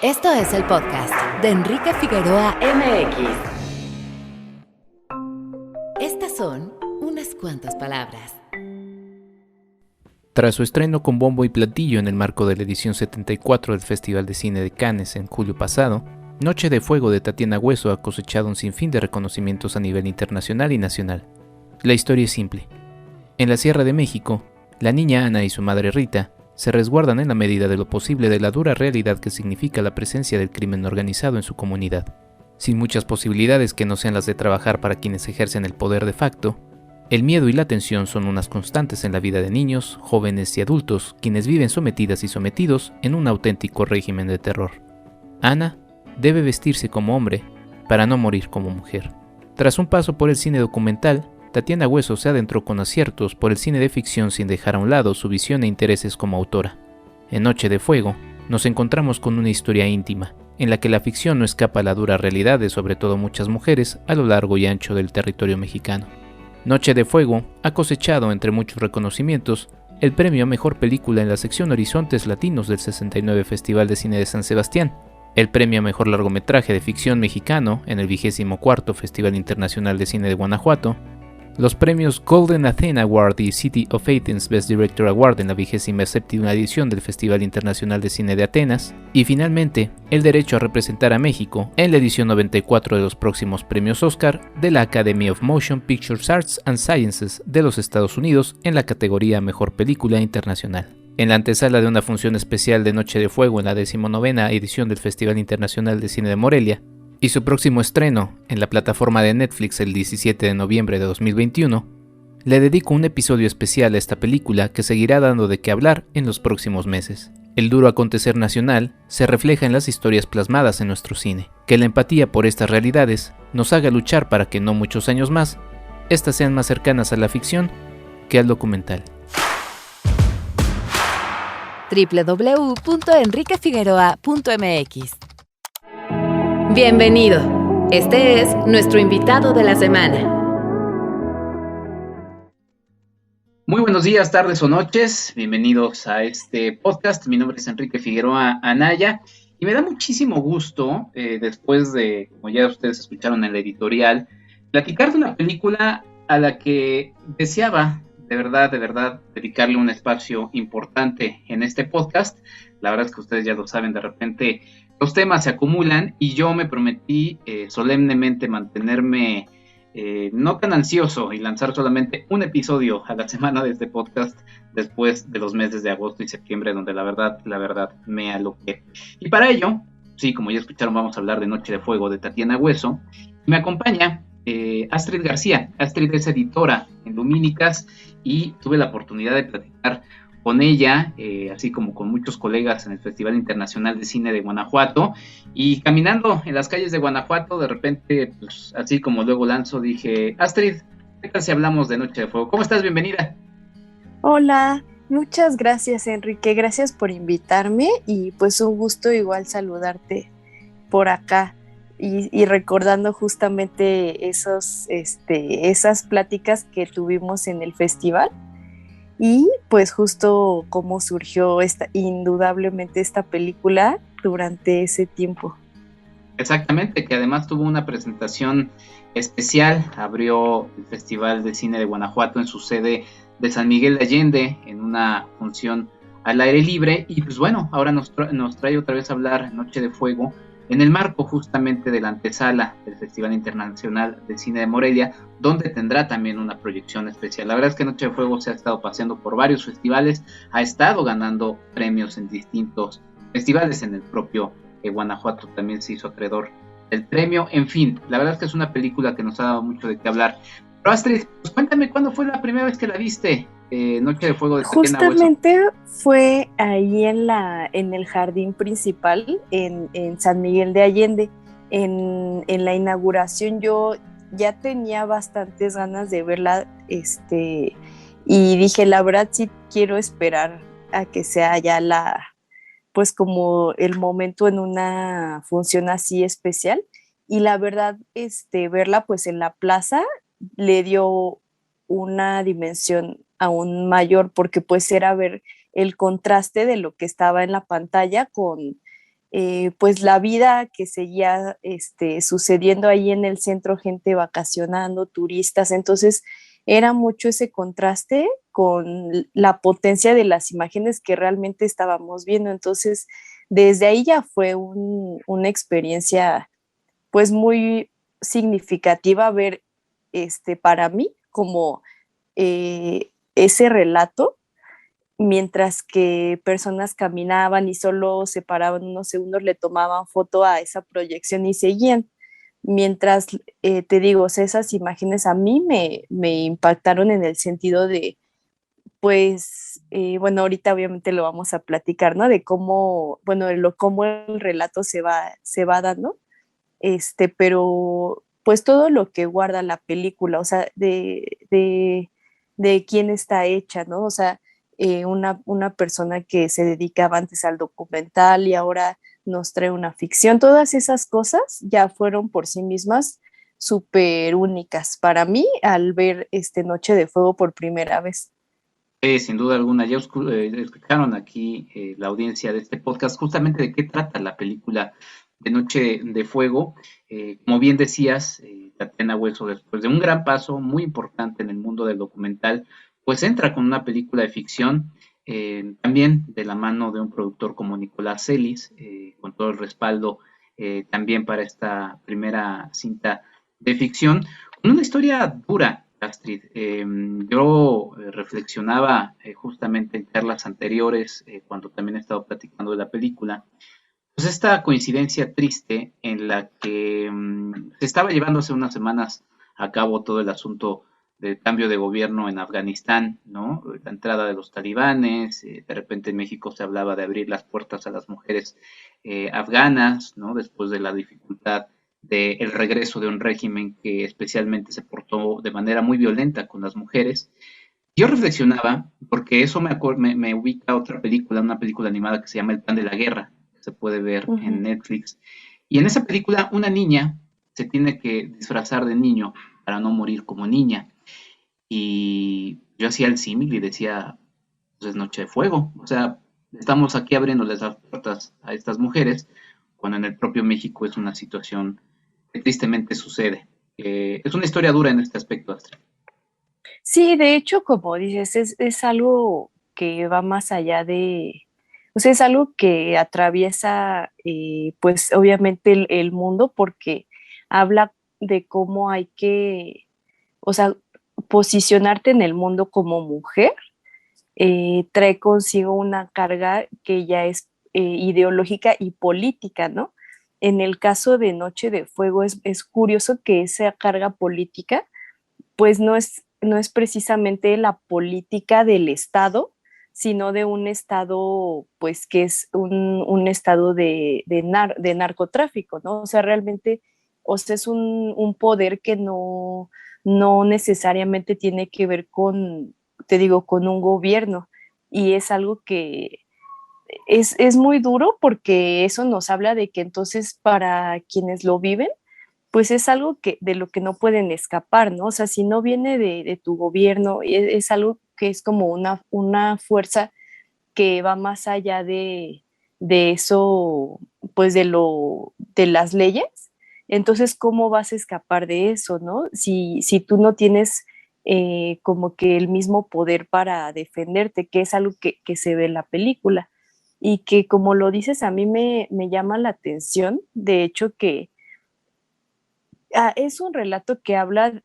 Esto es el podcast de Enrique Figueroa MX. Estas son unas cuantas palabras. Tras su estreno con bombo y platillo en el marco de la edición 74 del Festival de Cine de Cannes en julio pasado, Noche de Fuego de Tatiana Hueso ha cosechado un sinfín de reconocimientos a nivel internacional y nacional. La historia es simple. En la Sierra de México, la niña Ana y su madre Rita se resguardan en la medida de lo posible de la dura realidad que significa la presencia del crimen organizado en su comunidad. Sin muchas posibilidades que no sean las de trabajar para quienes ejercen el poder de facto, el miedo y la tensión son unas constantes en la vida de niños, jóvenes y adultos, quienes viven sometidas y sometidos en un auténtico régimen de terror. Ana debe vestirse como hombre para no morir como mujer. Tras un paso por el cine documental, Tatiana Hueso se adentró con aciertos por el cine de ficción sin dejar a un lado su visión e intereses como autora. En Noche de Fuego, nos encontramos con una historia íntima, en la que la ficción no escapa a la dura realidad de sobre todo muchas mujeres a lo largo y ancho del territorio mexicano. Noche de Fuego ha cosechado, entre muchos reconocimientos, el premio a Mejor Película en la sección Horizontes Latinos del 69 Festival de Cine de San Sebastián, el premio a Mejor Largometraje de Ficción Mexicano en el 24º Festival Internacional de Cine de Guanajuato, los premios Golden Athena Award y City of Athens Best Director Award en la 27ª edición del Festival Internacional de Cine de Atenas, y finalmente, el derecho a representar a México en la edición 94 de los próximos premios Oscar de la Academy of Motion Picture Arts and Sciences de los Estados Unidos en la categoría Mejor Película Internacional. En la antesala de una función especial de Noche de Fuego en la 19ª edición del Festival Internacional de Cine de Morelia, y su próximo estreno en la plataforma de Netflix el 17 de noviembre de 2021, le dedico un episodio especial a esta película que seguirá dando de qué hablar en los próximos meses. El duro acontecer nacional se refleja en las historias plasmadas en nuestro cine. Que la empatía por estas realidades nos haga luchar para que no muchos años más, estas sean más cercanas a la ficción que al documental. www.enriquefigueroa.mx. Bienvenido. Este es nuestro invitado de la semana. Muy buenos días, tardes o noches. Bienvenidos a este podcast. Mi nombre es Enrique Figueroa Anaya y me da muchísimo gusto, después de, como ya ustedes escucharon en la editorial, platicar de una película a la que deseaba de verdad, dedicarle un espacio importante en este podcast. La verdad es que ustedes ya lo saben, de repente los temas se acumulan y yo me prometí solemnemente mantenerme no tan ansioso y lanzar solamente un episodio a la semana de este podcast después de los meses de agosto y septiembre, donde la verdad me aloqué. Y para ello, sí, como ya escucharon, vamos a hablar de Noche de Fuego de Tatiana Hueso. Me acompaña Astrid García. Astrid es editora en Lumínicas y tuve la oportunidad de platicar con ella, así como con muchos colegas en el Festival Internacional de Cine de Guanajuato, y caminando en las calles de Guanajuato, de repente, pues, así como luego lanzo, dije, Astrid, ¿qué tal si hablamos de Noche de Fuego? ¿Cómo estás? Bienvenida. Hola, muchas gracias Enrique, gracias por invitarme y pues un gusto igual saludarte por acá y recordando justamente esas pláticas que tuvimos en el festival. Y pues justo cómo surgió indudablemente esta película durante ese tiempo. Exactamente, que además tuvo una presentación especial, abrió el Festival de Cine de Guanajuato en su sede de San Miguel de Allende, en una función al aire libre, y pues bueno, ahora nos trae otra vez a hablar Noche de Fuego, en el marco justamente de la antesala del Festival Internacional de Cine de Morelia, donde tendrá también una proyección especial. La verdad es que Noche de Fuego se ha estado paseando por varios festivales, ha estado ganando premios en distintos festivales, en el propio Guanajuato también se hizo acreedor del premio. En fin, la verdad es que es una película que nos ha dado mucho de qué hablar. Pero Astrid, pues cuéntame, ¿cuándo fue la primera vez que la viste? Noche de Fuego de Tatiana Hueso. Justamente fue ahí en el jardín principal, en San Miguel de Allende. En la inauguración yo ya tenía bastantes ganas de verla, y dije, la verdad sí quiero esperar a que sea ya pues como el momento en una función así especial. Y la verdad, verla pues en la plaza le dio una dimensión aún mayor, porque pues era ver el contraste de lo que estaba en la pantalla pues la vida que seguía sucediendo ahí en el centro, gente vacacionando, turistas, entonces era mucho ese contraste con la potencia de las imágenes que realmente estábamos viendo, entonces desde ahí ya fue una experiencia pues muy significativa ver para mí como ese relato, mientras que personas caminaban y solo se paraban unos segundos, le tomaban foto a esa proyección y seguían. Mientras, te digo, o sea, esas imágenes a mí me impactaron en el sentido de, pues, bueno, ahorita obviamente lo vamos a platicar, ¿no? De cómo, bueno, cómo el relato se va dando, pero pues todo lo que guarda la película, o sea, de quién está hecha, ¿no? O sea, una persona que se dedicaba antes al documental y ahora nos trae una ficción, todas esas cosas ya fueron por sí mismas súper únicas para mí al ver Noche de Fuego por primera vez. Sin duda alguna, ya escucharon aquí la audiencia de este podcast justamente de qué trata la película de Noche de Fuego. Como bien decías, Tatiana Hueso, después de un gran paso muy importante en el mundo del documental, pues entra con una película de ficción, también de la mano de un productor como Nicolás Celis, con todo el respaldo también para esta primera cinta de ficción, con una historia dura, Astrid. Yo reflexionaba justamente en charlas anteriores, cuando también he estado platicando de la película, pues esta coincidencia triste en la que se estaba llevando hace unas semanas a cabo todo el asunto del cambio de gobierno en Afganistán, ¿no? La entrada de los talibanes, de repente en México se hablaba de abrir las puertas a las mujeres afganas, ¿no? Después de la dificultad del regreso de un régimen que especialmente se portó de manera muy violenta con las mujeres. Yo reflexionaba, porque eso me ubica a otra película, una película animada que se llama El Plan de la Guerra, que se puede ver en Netflix. Y en esa película una niña se tiene que disfrazar de niño para no morir como niña. Y yo hacía el símil y decía, pues es Noche de Fuego. O sea, estamos aquí abriéndoles las puertas a estas mujeres, cuando en el propio México es una situación que tristemente sucede. Es una historia dura en este aspecto, Astrid. Sí, de hecho, como dices, es algo que va más allá de, o sea, es algo que atraviesa, pues obviamente el mundo porque habla de cómo hay que, o sea, posicionarte en el mundo como mujer, trae consigo una carga que ya es ideológica y política, ¿no? En el caso de Noche de Fuego es curioso que esa carga política pues no es precisamente la política del Estado, sino de un Estado, pues que es un Estado de narcotráfico, ¿no? O sea, realmente, o sea, es un poder que no necesariamente tiene que ver con, te digo, con un gobierno. Y es algo que es muy duro porque eso nos habla de que entonces para quienes lo viven, pues es algo de lo que no pueden escapar, ¿no? O sea, si no viene de tu gobierno, es algo que es como una fuerza que va más allá de eso, pues de las leyes. Entonces, ¿cómo vas a escapar de eso, no? Si tú no tienes como que el mismo poder para defenderte, que es algo que se ve en la película. Y que como lo dices, a mí me llama la atención, de hecho, que es un relato que habla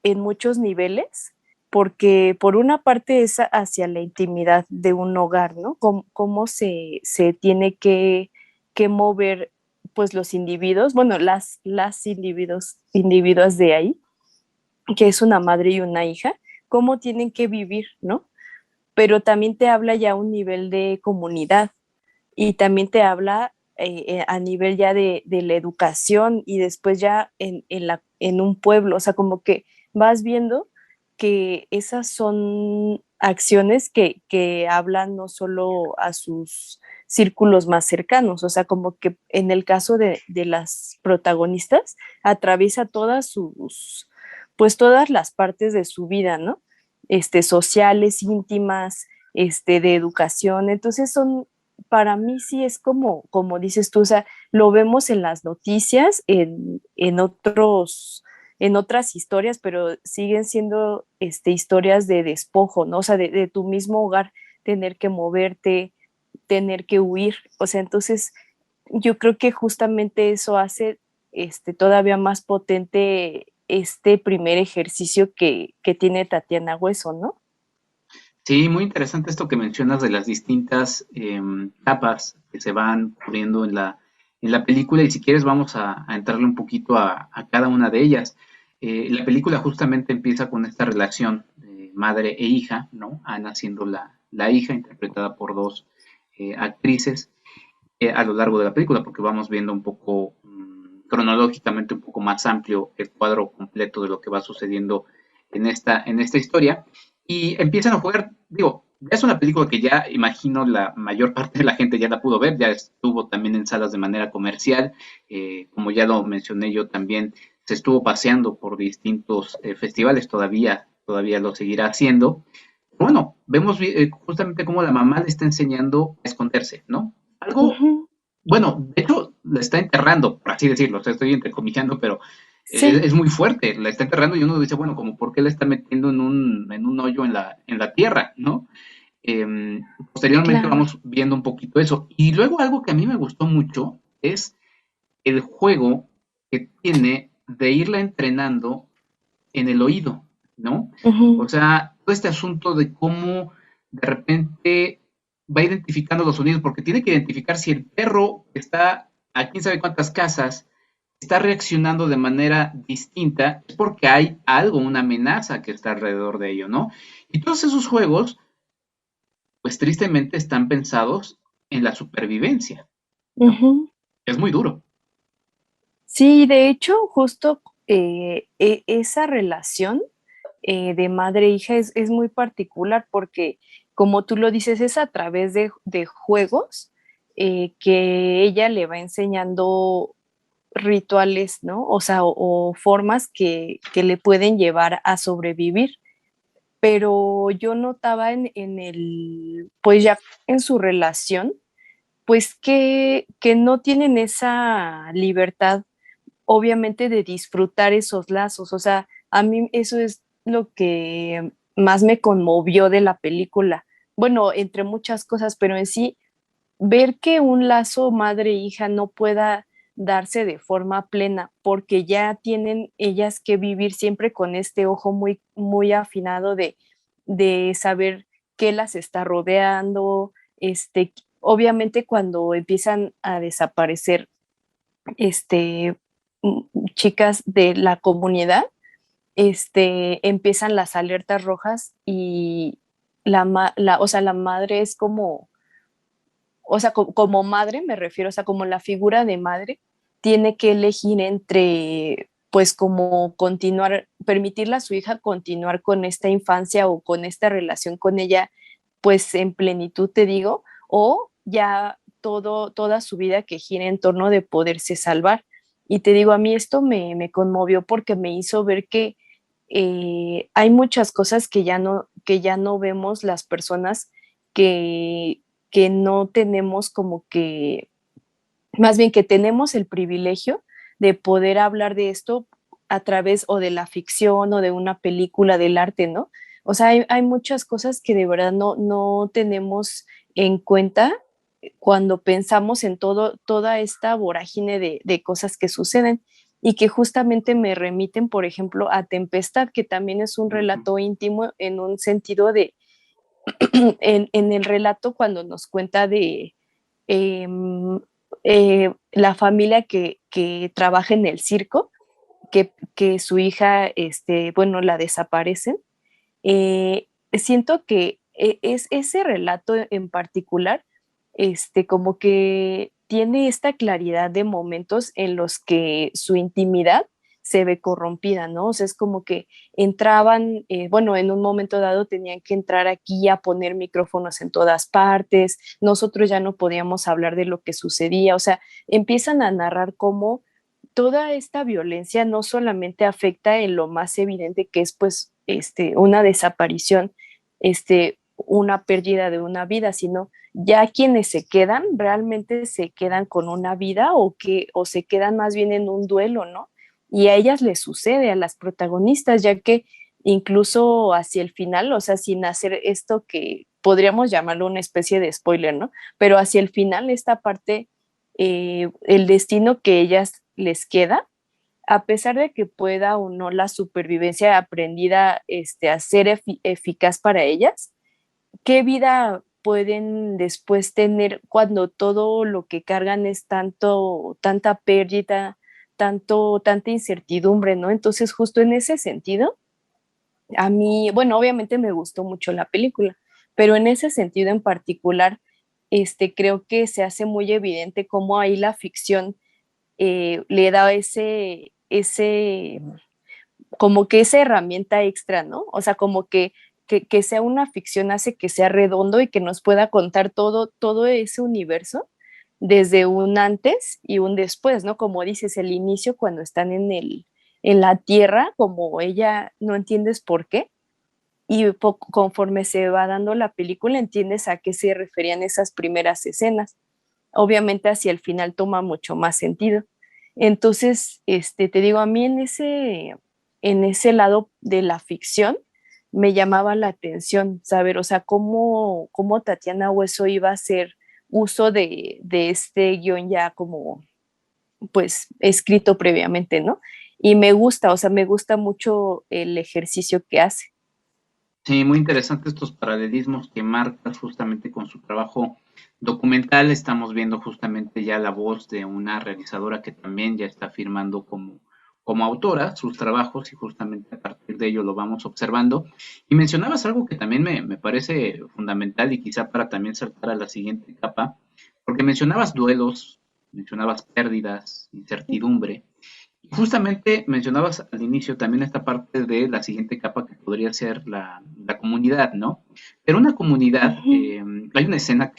en muchos niveles, porque por una parte es hacia la intimidad de un hogar, ¿no? Cómo se tiene que mover pues los individuos, bueno, las individuos de ahí, que es una madre y una hija, cómo tienen que vivir, ¿no? Pero también te habla ya a un nivel de comunidad y también te habla a nivel ya de la educación y después ya en un pueblo, o sea, como que vas viendo que esas son acciones que hablan no solo a sus círculos más cercanos, o sea, como que en el caso de las protagonistas, atraviesa pues todas las partes de su vida, ¿no? Sociales, íntimas, de educación, entonces para mí sí es como dices tú, o sea, lo vemos en las noticias, en otras historias, pero siguen siendo historias de despojo, ¿no? O sea, de tu mismo hogar, tener que moverte, tener que huir. O sea, entonces yo creo que justamente eso hace todavía más potente este primer ejercicio que tiene Tatiana Hueso, ¿no? Sí, muy interesante esto que mencionas de las distintas capas que se van cubriendo en la película y si quieres vamos a entrarle un poquito a cada una de ellas. La película justamente empieza con esta relación de madre e hija, ¿no? Ana siendo la hija, interpretada por dos actrices a lo largo de la película, porque vamos viendo un poco cronológicamente un poco más amplio el cuadro completo de lo que va sucediendo en esta historia. Y empiezan a jugar, digo, ya es una película que ya imagino la mayor parte de la gente ya la pudo ver, ya estuvo también en salas de manera comercial, como ya lo mencioné yo también, se estuvo paseando por distintos festivales, todavía lo seguirá haciendo. Bueno, vemos justamente cómo la mamá le está enseñando a esconderse, ¿no? Algo, Ujú. bueno, de hecho, la está enterrando, por así decirlo, o sea, estoy entrecomillando, pero Sí, es muy fuerte, la está enterrando y uno dice, bueno, como por qué la está metiendo en un hoyo en la tierra, ¿no? Eh, Posteriormente claro. vamos viendo un poquito eso. Y luego algo que a mí me gustó mucho es el juego que tiene de irla entrenando en el oído, ¿no? O Ujú, sea, todo este asunto de cómo de repente va identificando los sonidos, porque tiene que identificar si el perro que está a quién sabe cuántas casas está reaccionando de manera distinta, es porque hay algo, una amenaza que está alrededor de ello, ¿no? Y todos esos juegos, pues tristemente están pensados en la supervivencia, ¿no? ujú. Es muy duro. Sí, de hecho, justo esa relación de madre e hija es muy particular porque, como tú lo dices, es a través de juegos que ella le va enseñando rituales, ¿no? O sea, o formas que le pueden llevar a sobrevivir. Pero yo notaba pues ya en su relación, pues que no tienen esa libertad obviamente de disfrutar esos lazos. O sea, a mí eso es lo que más me conmovió de la película. Bueno, entre muchas cosas, pero en sí, ver que un lazo madre-hija no pueda darse de forma plena, porque ya tienen ellas que vivir siempre con este ojo muy, muy afinado de saber qué las está rodeando. Obviamente cuando empiezan a desaparecer este, chicas de la comunidad, empiezan las alertas rojas y o sea, la madre es como, o sea, como madre me refiero, o sea, como la figura de madre tiene que elegir entre, pues, como continuar, permitirle a su hija continuar con esta infancia o con esta relación con ella, pues, en plenitud, te digo, o ya toda su vida que gira en torno de poderse salvar. Y te digo, a mí esto me conmovió porque me hizo ver que hay muchas cosas que ya no vemos las personas que, que no tenemos como que, más bien que tenemos el privilegio de poder hablar de esto a través o de la ficción o de una película del arte, ¿no? O sea, hay muchas cosas que de verdad no tenemos en cuenta cuando pensamos en toda esta vorágine de cosas que suceden y que justamente me remiten, por ejemplo, a Tempestad, que también es un Ujú. relato íntimo en un sentido de, en el relato cuando nos cuenta de eh, la familia que trabaja en el circo, que su hija, bueno, la desaparecen. Siento que es ese relato en particular, como que tiene esta claridad de momentos en los que su intimidad se ve corrompida, ¿no? O sea, es como que entraban, bueno, en un momento dado tenían que entrar aquí a poner micrófonos en todas partes, nosotros ya no podíamos hablar de lo que sucedía, o sea, empiezan a narrar cómo toda esta violencia no solamente afecta en lo más evidente que es pues una desaparición, este, una pérdida de una vida, sino ya quienes se quedan realmente se quedan con una vida o se quedan más bien en un duelo, ¿no? Y a ellas les sucede, a las protagonistas, ya que incluso hacia el final, o sea, sin hacer esto que podríamos llamarlo una especie de spoiler, ¿no? Pero hacia el final, esta parte, el destino que ellas les queda, a pesar de que pueda o no la supervivencia aprendida a ser eficaz para ellas, ¿qué vida pueden después tener cuando todo lo que cargan es tanta pérdida, tanta incertidumbre, ¿no? Entonces, justo en ese sentido, a mí, bueno, obviamente me gustó mucho la película, pero en ese sentido en particular, creo que se hace muy evidente cómo ahí la ficción le da como que esa herramienta extra, ¿no? O sea, como que sea una ficción hace que sea redondo y que nos pueda contar todo ese universo desde un antes y un después, ¿no? Como dices, el inicio cuando están en la tierra, como ella no entiendes por qué, y conforme se va dando la película entiendes a qué se referían esas primeras escenas. Obviamente hacia el final toma mucho más sentido. Entonces, te digo, a mí en ese lado de la ficción me llamaba la atención saber, o sea, cómo Tatiana Hueso iba a hacer uso de este guión ya como, pues, escrito previamente, ¿no? Y me gusta, o sea, me gusta mucho el ejercicio que hace. Sí, muy interesante estos paralelismos que marcas justamente con su trabajo documental. Estamos viendo justamente ya la voz de una realizadora que también ya está firmando como autora sus trabajos y justamente a partir de ello lo vamos observando. Y mencionabas algo que también me parece fundamental y quizá para también saltar a la siguiente capa, porque mencionabas duelos, mencionabas pérdidas, incertidumbre. Justamente mencionabas al inicio también esta parte de la siguiente capa que podría ser la comunidad, ¿no? Pero una comunidad, hay una escena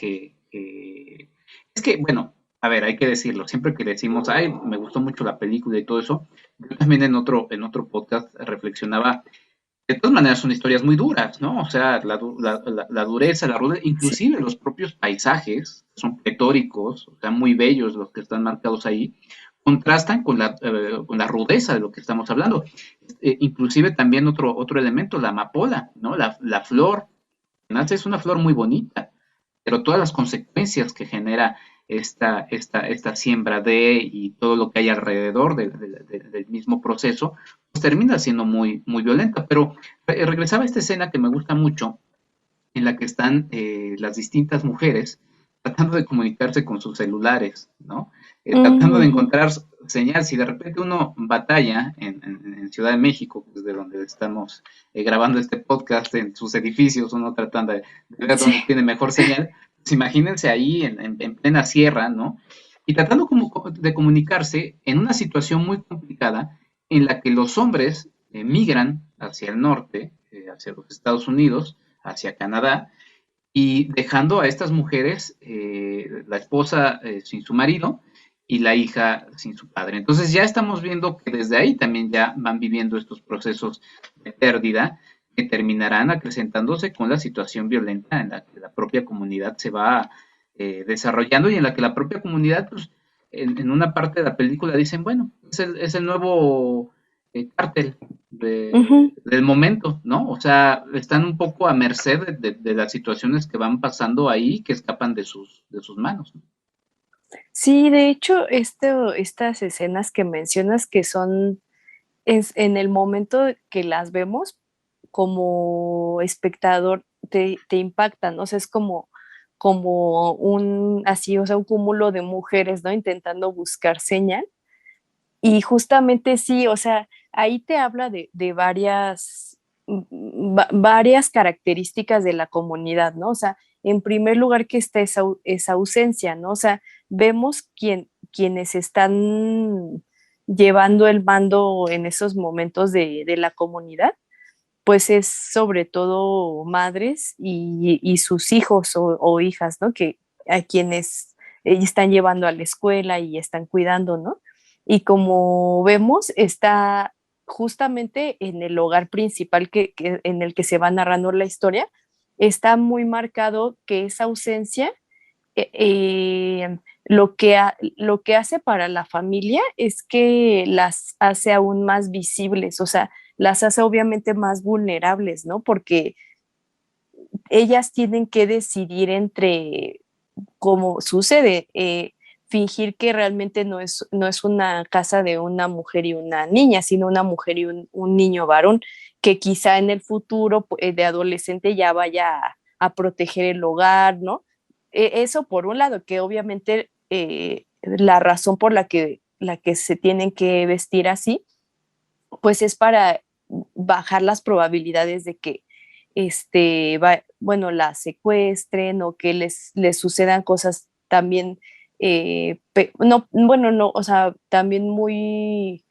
es que, bueno, a ver, hay que decirlo, siempre que decimos, ay, me gustó mucho la película y todo eso, yo también en otro podcast reflexionaba, de todas maneras son historias muy duras, ¿no? O sea, la dureza, la rudeza, Sí. inclusive los propios paisajes son pletóricos, o sea, muy bellos los que están marcados ahí, contrastan con la rudeza de lo que estamos hablando. Inclusive también otro elemento, la amapola, ¿no? La flor, es una flor muy bonita, pero todas las consecuencias que genera esta siembra y todo lo que hay alrededor del mismo proceso, pues termina siendo muy, muy violenta. Pero regresaba a esta escena que me gusta mucho, en la que están las distintas mujeres tratando de comunicarse con sus celulares, ¿no? Tratando de Ujú. encontrar señal. Si de repente uno batalla en Ciudad de México, desde donde estamos grabando este podcast, en sus edificios, uno tratando de ver Sí. dónde tiene mejor señal, pues imagínense ahí en plena sierra, ¿no? Y tratando de comunicarse en una situación muy complicada en la que los hombres migran hacia el norte, hacia los Estados Unidos, hacia Canadá, y dejando a estas mujeres, la esposa sin su marido y la hija sin su padre. Entonces ya estamos viendo que desde ahí también ya van viviendo estos procesos de pérdida que terminarán acrecentándose con la situación violenta en la que la propia comunidad se va desarrollando y en la que la propia comunidad, pues, en una parte de la película dicen, bueno, es el nuevo cártel Ujú. del momento, ¿no? O sea, están un poco a merced de las situaciones que van pasando ahí que escapan de sus manos, ¿no? Sí, de hecho, estas escenas que mencionas que son en el momento que las vemos, como espectador, te impactan, ¿no? O sea, es como así, o sea, un cúmulo de mujeres, ¿no? Intentando buscar señal. Y justamente sí, o sea, ahí te habla de varias características de la comunidad, ¿no? O sea, en primer lugar que está esa ausencia, ¿no? O sea, vemos quienes están llevando el mando en esos momentos de la comunidad, pues es sobre todo madres y sus hijos o hijas, ¿no? Que a quienes están llevando a la escuela y están cuidando, ¿no? Y como vemos, está justamente en el hogar principal en el que se va narrando la historia, está muy marcado que esa ausencia lo que hace para la familia es que las hace aún más visibles, o sea, las hace obviamente más vulnerables, ¿no? Porque ellas tienen que decidir entre, como sucede, fingir que realmente no es una casa de una mujer y una niña, sino una mujer y un niño varón, que quizá en el futuro de adolescente ya vaya a proteger el hogar, ¿no? Eso por un lado, que obviamente la razón por la que se tienen que vestir así, pues es para bajar las probabilidades de que bueno, la secuestren o que les sucedan cosas también, no, bueno, no, o sea, también muy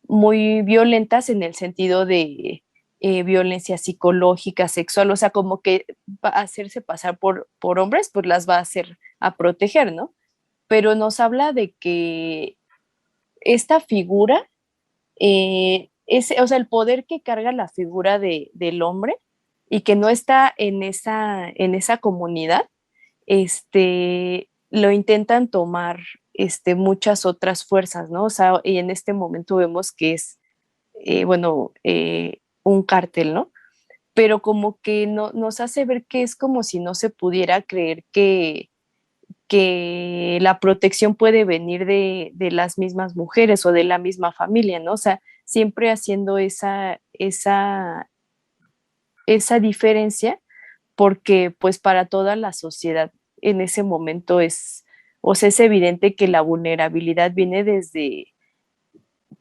violentas en el sentido de violencia psicológica, sexual, o sea, como que va a hacerse pasar por hombres, pues las va a hacer a proteger, ¿no? Pero nos habla de que esta figura, o sea, el poder que carga la figura del hombre y que no está en esa comunidad, lo intentan tomar muchas otras fuerzas, ¿no? O sea, y en este momento vemos que es, bueno, un cártel, ¿no? Pero como que no, nos hace ver que es como si no se pudiera creer que la protección puede venir de las mismas mujeres o de la misma familia, ¿no? O sea, siempre haciendo esa diferencia, porque pues para toda la sociedad en ese momento o sea, es evidente que la vulnerabilidad viene desde,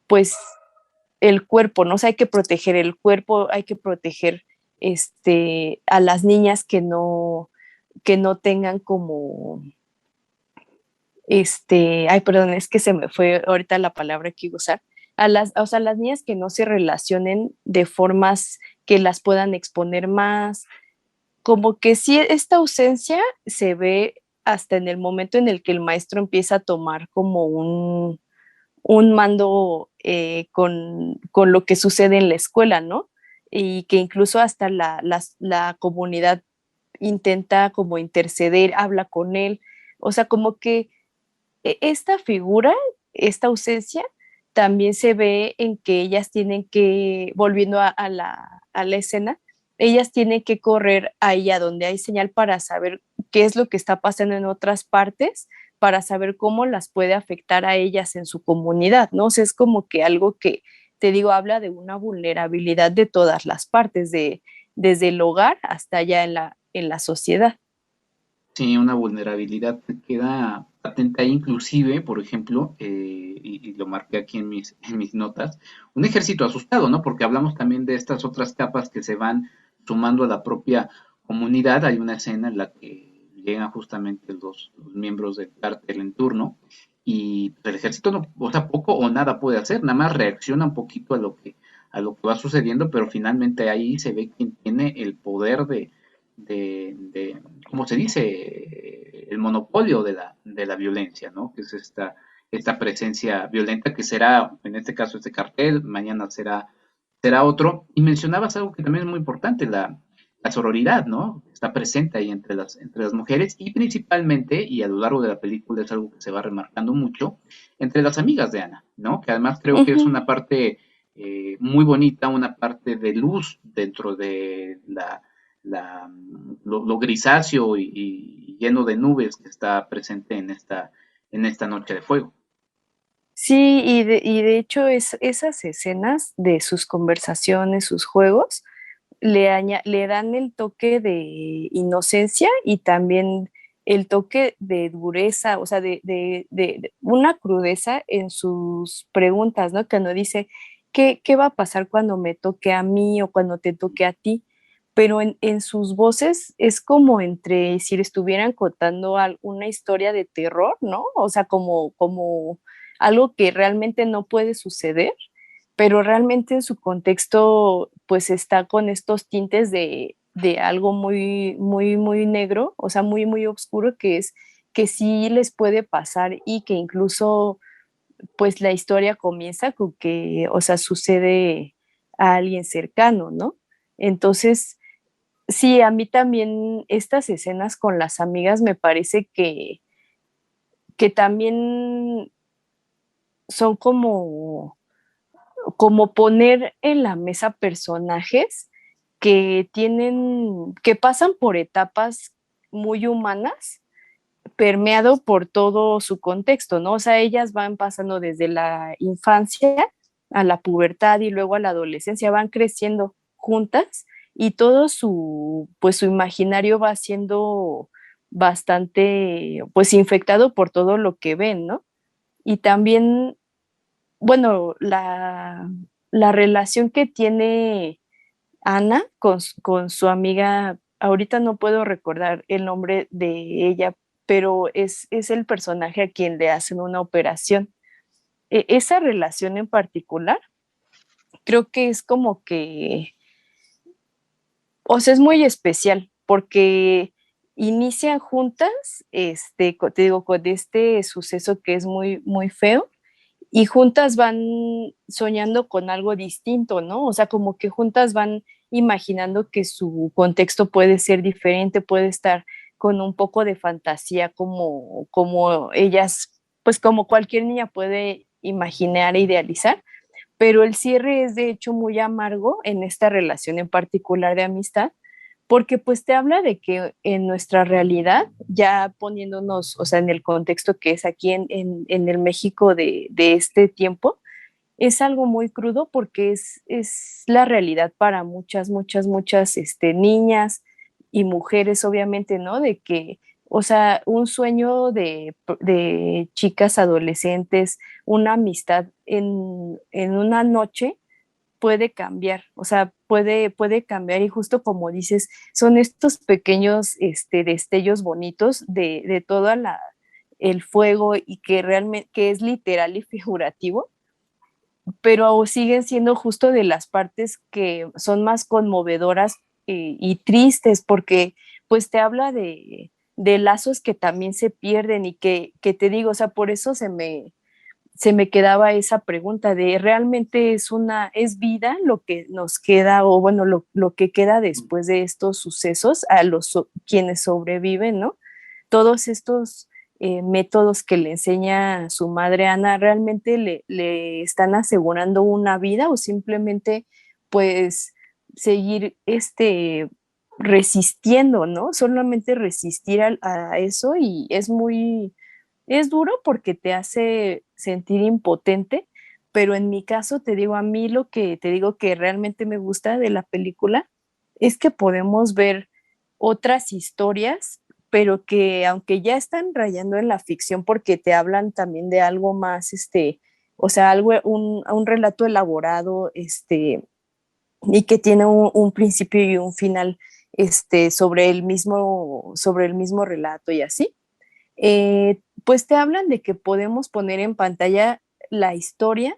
pues, el cuerpo, ¿no? O sea, hay que proteger el cuerpo, hay que proteger a las niñas que no tengan como, ay, perdón, es que se me fue ahorita la palabra que iba a usar, o sea, las niñas que no se relacionen de formas que las puedan exponer más, como que sí, esta ausencia se ve hasta en el momento en el que el maestro empieza a tomar como un mando con lo que sucede en la escuela, ¿no? Y que incluso hasta la comunidad intenta como interceder, habla con él, o sea, como que esta figura, esta ausencia, también se ve en que ellas tienen que, volviendo a la escena, ellas tienen que correr ahí a donde hay señal para saber qué es lo que está pasando en otras partes, para saber cómo las puede afectar a ellas en su comunidad, ¿no? O sea, es como que algo que, te digo, habla de una vulnerabilidad de todas las partes, desde el hogar hasta allá en la sociedad. Sí, una vulnerabilidad que queda patente ahí, inclusive, por ejemplo, y lo marqué aquí en en mis notas, un ejército asustado, ¿no? Porque hablamos también de estas otras capas que se van sumando a la propia comunidad. Hay una escena en la que llegan justamente los miembros del cártel en turno y pues, el ejército no, o sea, poco o nada puede hacer, nada más reacciona un poquito a lo que va sucediendo, pero finalmente ahí se ve quién tiene el poder de ¿cómo se dice? El monopolio de la violencia, ¿no? Que es esta presencia violenta que será, en este caso, este cartel, mañana será otro. Y mencionabas algo que también es muy importante, la sororidad, ¿no? Está presente ahí entre las mujeres y principalmente, y a lo largo de la película es algo que se va remarcando mucho, entre las amigas de Ana, ¿no? Que además creo que es Ujú. una parte muy bonita, una parte de luz dentro de lo grisáceo y lleno de nubes que está presente en esta noche de fuego. Sí, y de hecho esas escenas de sus conversaciones, sus juegos, le dan el toque de inocencia y también el toque de dureza, o sea, de una crudeza en sus preguntas, ¿no? Que no dice, ¿qué va a pasar cuando me toque a mí o cuando te toque a ti? Pero en sus voces es como entre si le estuvieran contando una historia de terror, ¿no? O sea, como algo que realmente no puede suceder, pero realmente en su contexto pues está con estos tintes de algo muy negro, o sea, muy oscuro, que es que sí les puede pasar y que incluso pues la historia comienza con que, o sea, sucede a alguien cercano, ¿no? Entonces, Sí, a mí también estas escenas con las amigas me parece que también son como poner en la mesa personajes que pasan por etapas muy humanas, permeado por todo su contexto, ¿no? O sea, ellas van pasando desde la infancia a la pubertad y luego a la adolescencia, van creciendo juntas y todo pues su imaginario va siendo bastante, pues infectado por todo lo que ven, ¿no? Y también, bueno, la relación que tiene Ana con su amiga, ahorita no puedo recordar el nombre de ella, pero es el personaje a quien le hacen una operación. Esa relación en particular, creo que es como que, o sea, es muy especial porque inician juntas, te digo, con este suceso que es muy, muy feo, y juntas van soñando con algo distinto, ¿no? O sea, como que juntas van imaginando que su contexto puede ser diferente, puede estar con un poco de fantasía como ellas, pues como cualquier niña puede imaginar e idealizar, pero el cierre es de hecho muy amargo en esta relación en particular de amistad, porque pues te habla de que en nuestra realidad, ya poniéndonos, o sea, en el contexto que es aquí en el México de este tiempo, es algo muy crudo porque es la realidad para muchas, muchas, muchas niñas y mujeres, obviamente, ¿no? De que, o sea, un sueño de chicas adolescentes, una amistad en una noche puede cambiar, o sea, puede cambiar y justo como dices, son estos pequeños destellos bonitos de todo el fuego y que realmente, que es literal y figurativo, pero siguen siendo justo de las partes que son más conmovedoras y tristes, porque pues te habla de lazos que también se pierden y que te digo, o sea, por eso se me quedaba esa pregunta de realmente es vida lo que nos queda o bueno, lo que queda después de estos sucesos a quienes sobreviven, ¿no? Todos estos métodos que le enseña su madre Ana realmente le están asegurando una vida o simplemente pues seguir resistiendo, ¿no? Solamente resistir a eso y es duro porque te hace sentir impotente, pero en mi caso te digo, a mí lo que te digo que realmente me gusta de la película es que podemos ver otras historias, pero que aunque ya están rayando en la ficción porque te hablan también de algo más, o sea, un relato elaborado, y que tiene un principio y un final, sobre el mismo relato y así, pues te hablan de que podemos poner en pantalla la historia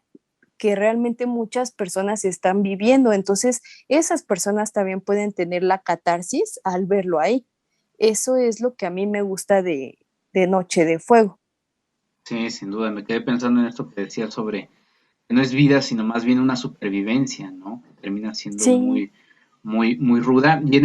que realmente muchas personas están viviendo. Entonces, esas personas también pueden tener la catarsis al verlo ahí. Eso es lo que a mí me gusta de Noche de Fuego. Sí, sin duda, me quedé pensando en esto que decía sobre que no es vida, sino más bien una supervivencia, ¿no? Que termina siendo Sí, muy, muy, muy ruda. Y en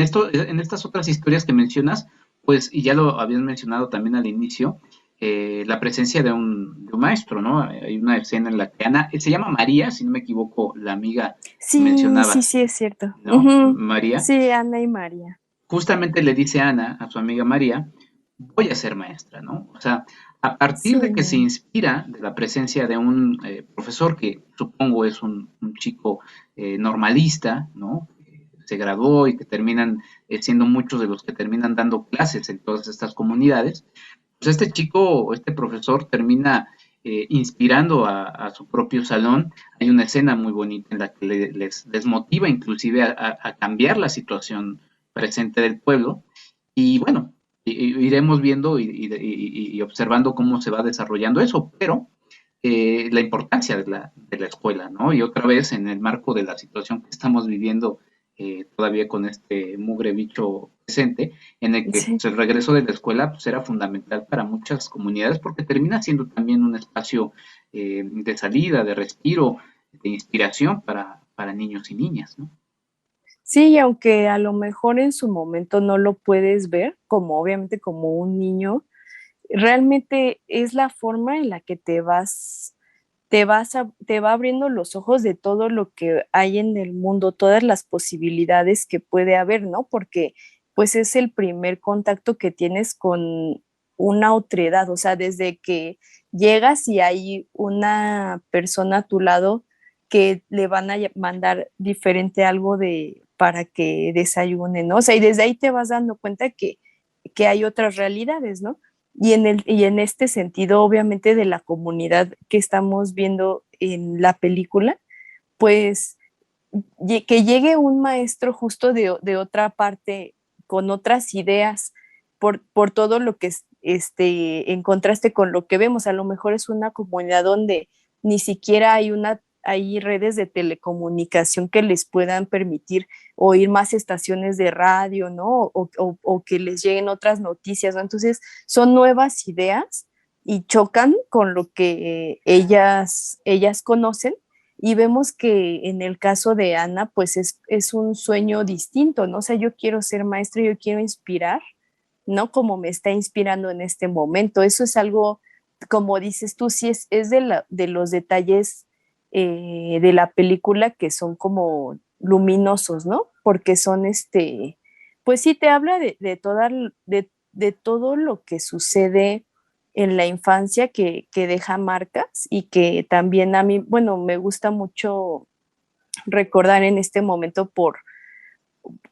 estas otras historias que mencionas, pues, y ya lo habías mencionado también al inicio, la presencia de un maestro, ¿no? Hay una escena en la que Ana, se llama María, si no me equivoco, la amiga que sí, sí, mencionabas, sí, es cierto. ¿no? Ujú. María, Sí, Ana y María. justamente le dice Ana a su amiga María, voy a ser maestra, ¿no? O sea, a partir de que se Sí, inspira de la presencia de un profesor que supongo es un chico normalista, ¿no? Que se graduó y que terminan siendo muchos de los que terminan dando clases en todas estas comunidades, pues este chico, este profesor termina inspirando a su propio salón. Hay una escena muy bonita en la que les motiva inclusive a cambiar la situación presente del pueblo. Y bueno, iremos viendo y observando cómo se va desarrollando eso, pero la importancia de la escuela, ¿no? Y otra vez en el marco de la situación que estamos viviendo todavía con este mugre bicho presente, en el que sí. pues, el regreso de la escuela pues, era fundamental para muchas comunidades porque termina siendo también un espacio de salida, de respiro, de inspiración para niños y niñas, ¿no? Sí, aunque a lo mejor en su momento no lo puedes ver, como obviamente como un niño, realmente es la forma en la que te va abriendo los ojos de todo lo que hay en el mundo, todas las posibilidades que puede haber, ¿no? Porque pues es el primer contacto que tienes con una otredad, o sea, desde que llegas y hay una persona a tu lado que le van a mandar diferente algo de para que desayune, ¿no? O sea, y desde ahí te vas dando cuenta que hay otras realidades, ¿no? Y en este sentido, obviamente, de la comunidad que estamos viendo en la película, pues que llegue un maestro justo de otra parte, con otras ideas, por todo lo que en contraste con lo que vemos. A lo mejor es una comunidad donde ni siquiera hay redes de telecomunicación que les puedan permitir oír más estaciones de radio, ¿no? O que les lleguen otras noticias, ¿no? Entonces, son nuevas ideas y chocan con lo que ellas conocen y vemos que en el caso de Ana, pues es un sueño distinto, ¿no? O sea, yo quiero ser maestra, yo quiero inspirar, ¿no? Como me está inspirando en este momento. Eso es algo, como dices tú, sí es de los detalles de la película que son como luminosos, ¿no? Porque son pues sí te habla de todo lo que sucede en la infancia que deja marcas y que también a mí, bueno, me gusta mucho recordar en este momento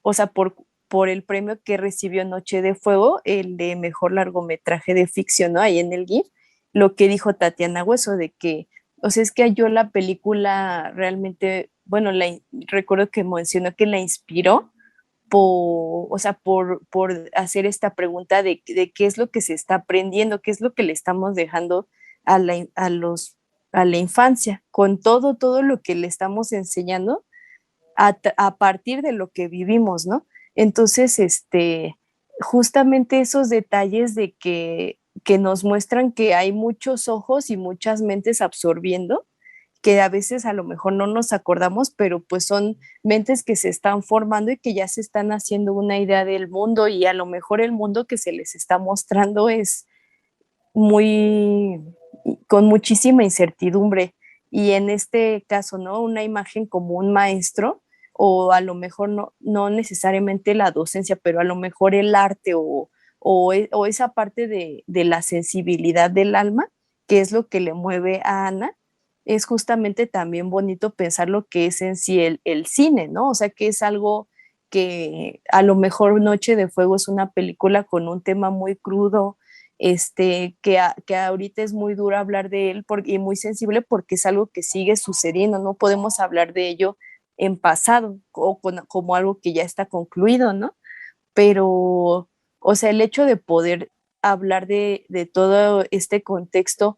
o sea, por el premio que recibió Noche de Fuego, el de mejor largometraje de ficción, ¿no? Ahí en el GIF, lo que dijo Tatiana Hueso de que, o sea, es que yo la película realmente, bueno, recuerdo que mencionó que la inspiró o sea, por hacer esta pregunta de qué es lo que se está aprendiendo, qué es lo que le estamos dejando a la infancia, con todo lo que le estamos enseñando a partir de lo que vivimos, ¿no? Entonces, justamente esos detalles que nos muestran que hay muchos ojos y muchas mentes absorbiendo, que a veces a lo mejor no nos acordamos, pero pues son mentes que se están formando y que ya se están haciendo una idea del mundo y a lo mejor el mundo que se les está mostrando es muy, con muchísima incertidumbre. Y en este caso, ¿no? Una imagen como un maestro, o a lo mejor no necesariamente la docencia, pero a lo mejor el arte o esa parte de la sensibilidad del alma, que es lo que le mueve a Ana, es justamente también bonito pensar lo que es en sí el cine, ¿no? O sea, que es algo que a lo mejor Noche de Fuego es una película con un tema muy crudo, que ahorita es muy duro hablar de él y muy sensible porque es algo que sigue sucediendo, no podemos hablar de ello en pasado o como algo que ya está concluido, ¿no? Pero, o sea, el hecho de poder hablar de todo este contexto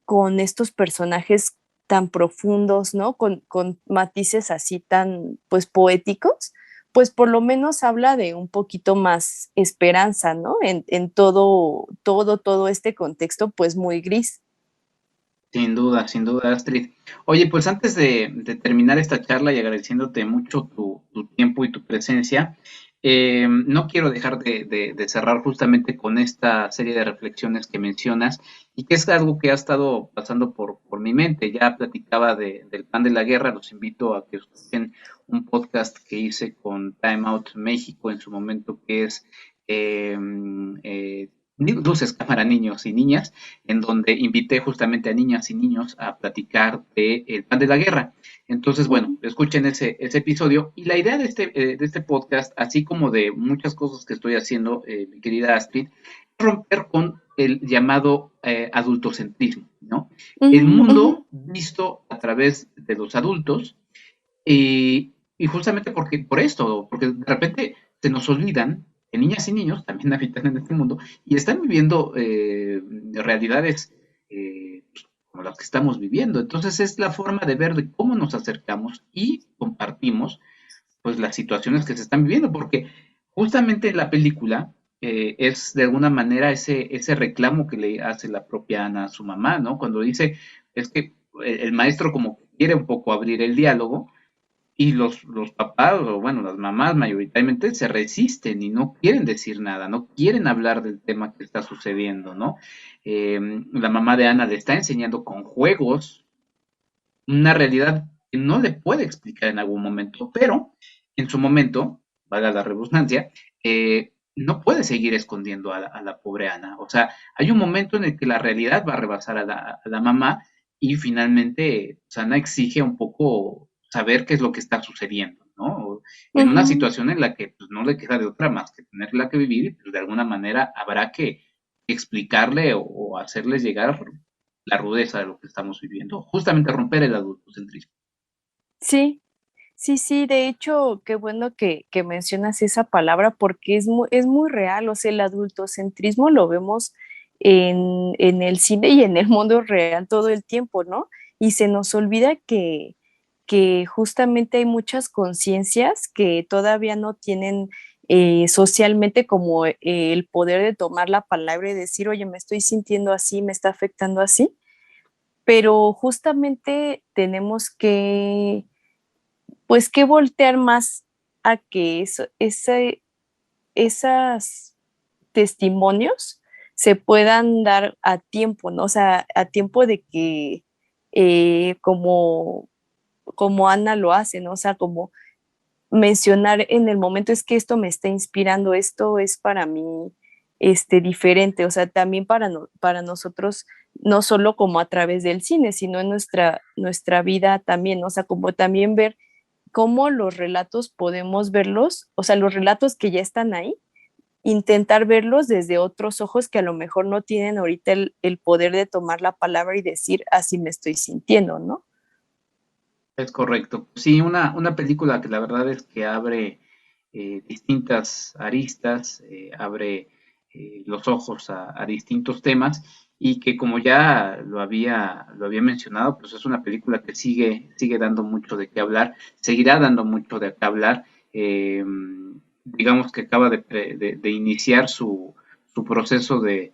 con estos personajes tan profundos, ¿no? Con matices así tan, pues, poéticos, pues por lo menos habla de un poquito más esperanza, ¿no? En todo este contexto, pues muy gris. Sin duda, Astrid. Oye, pues antes de terminar esta charla y agradeciéndote mucho tu tiempo y tu presencia, no quiero dejar de cerrar justamente con esta serie de reflexiones que mencionas y que es algo que ha estado pasando por mi mente. Ya platicaba del pan de la guerra, los invito a que escuchen un podcast que hice con Time Out México en su momento, que es eh, eh, Luces, Cámara, Niños y Niñas, en donde invité justamente a niñas y niños a platicar de El pan de la guerra. Entonces, bueno, escuchen ese episodio. Y la idea de este podcast, así como de muchas cosas que estoy haciendo, mi querida Astrid, es romper con el llamado adultocentrismo, ¿no? El mundo visto a través de los adultos y justamente por esto, porque de repente se nos olvidan que niñas y niños también habitan en este mundo y están viviendo realidades como las que estamos viviendo. Entonces es la forma de ver de cómo nos acercamos y compartimos pues las situaciones que se están viviendo, porque justamente en la película es de alguna manera ese reclamo que le hace la propia Ana a su mamá, ¿no? Cuando dice, es que el maestro como quiere un poco abrir el diálogo, y los papás, o bueno, las mamás mayoritariamente se resisten y no quieren decir nada, no quieren hablar del tema que está sucediendo, ¿no? La mamá de Ana le está enseñando con juegos una realidad que no le puede explicar en algún momento, pero en su momento, valga la redundancia, no puede seguir escondiendo a la pobre Ana. O sea, hay un momento en el que la realidad va a rebasar a la mamá y finalmente pues, Ana exige un poco saber qué es lo que está sucediendo, ¿no? En una Ujú. situación en la que pues, no le queda de otra más que tenerla que vivir y pues, de alguna manera habrá que explicarle o hacerles llegar la rudeza de lo que estamos viviendo, justamente romper el adultocentrismo. Sí, sí, sí, de hecho, qué bueno que mencionas esa palabra porque es muy real, o sea, el adultocentrismo lo vemos en el cine y en el mundo real todo el tiempo, ¿no? Y se nos olvida que justamente hay muchas conciencias que todavía no tienen socialmente como el poder de tomar la palabra y decir, oye, me estoy sintiendo así, me está afectando así, pero justamente tenemos que pues que voltear más a que esas testimonios se puedan dar a tiempo, ¿no? O sea, a tiempo de que como Ana lo hace, ¿no? O sea, como mencionar en el momento es que esto me está inspirando, esto es para mí diferente, o sea, también para nosotros, no solo como a través del cine, sino en nuestra vida también, o sea, como también ver cómo los relatos podemos verlos, o sea, los relatos que ya están ahí, intentar verlos desde otros ojos que a lo mejor no tienen ahorita el poder de tomar la palabra y decir, así me estoy sintiendo, ¿no? Es correcto. Sí, una película que la verdad es que abre distintas aristas, abre los ojos a distintos temas y que como ya lo había mencionado, pues es una película que sigue dando mucho de qué hablar, seguirá dando mucho de qué hablar. Digamos que acaba de iniciar su proceso de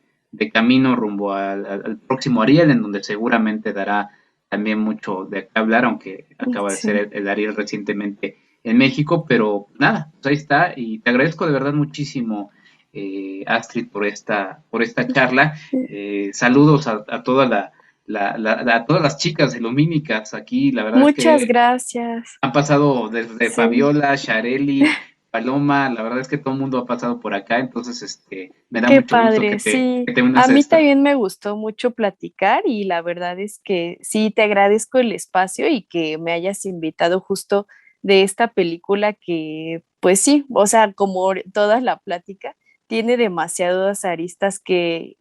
camino rumbo al próximo Ariel, en donde seguramente dará también mucho de qué hablar, aunque acaba de ser Sí. el Ariel recientemente en México, pero nada, pues ahí está, y te agradezco de verdad muchísimo, Astrid, por esta charla. Saludos a toda a todas las chicas lumínicas aquí, la verdad es Muchas que gracias. han pasado desde Sí. Fabiola, Shareli, Paloma, la verdad es que todo el mundo ha pasado por acá, entonces me da Qué mucho gusto padre, sí. que te unas A a mí esto. también me gustó mucho platicar y la verdad es que sí, te agradezco el espacio y que me hayas invitado justo de esta película que, pues sí, o sea, como toda la plática, tiene demasiadas aristas que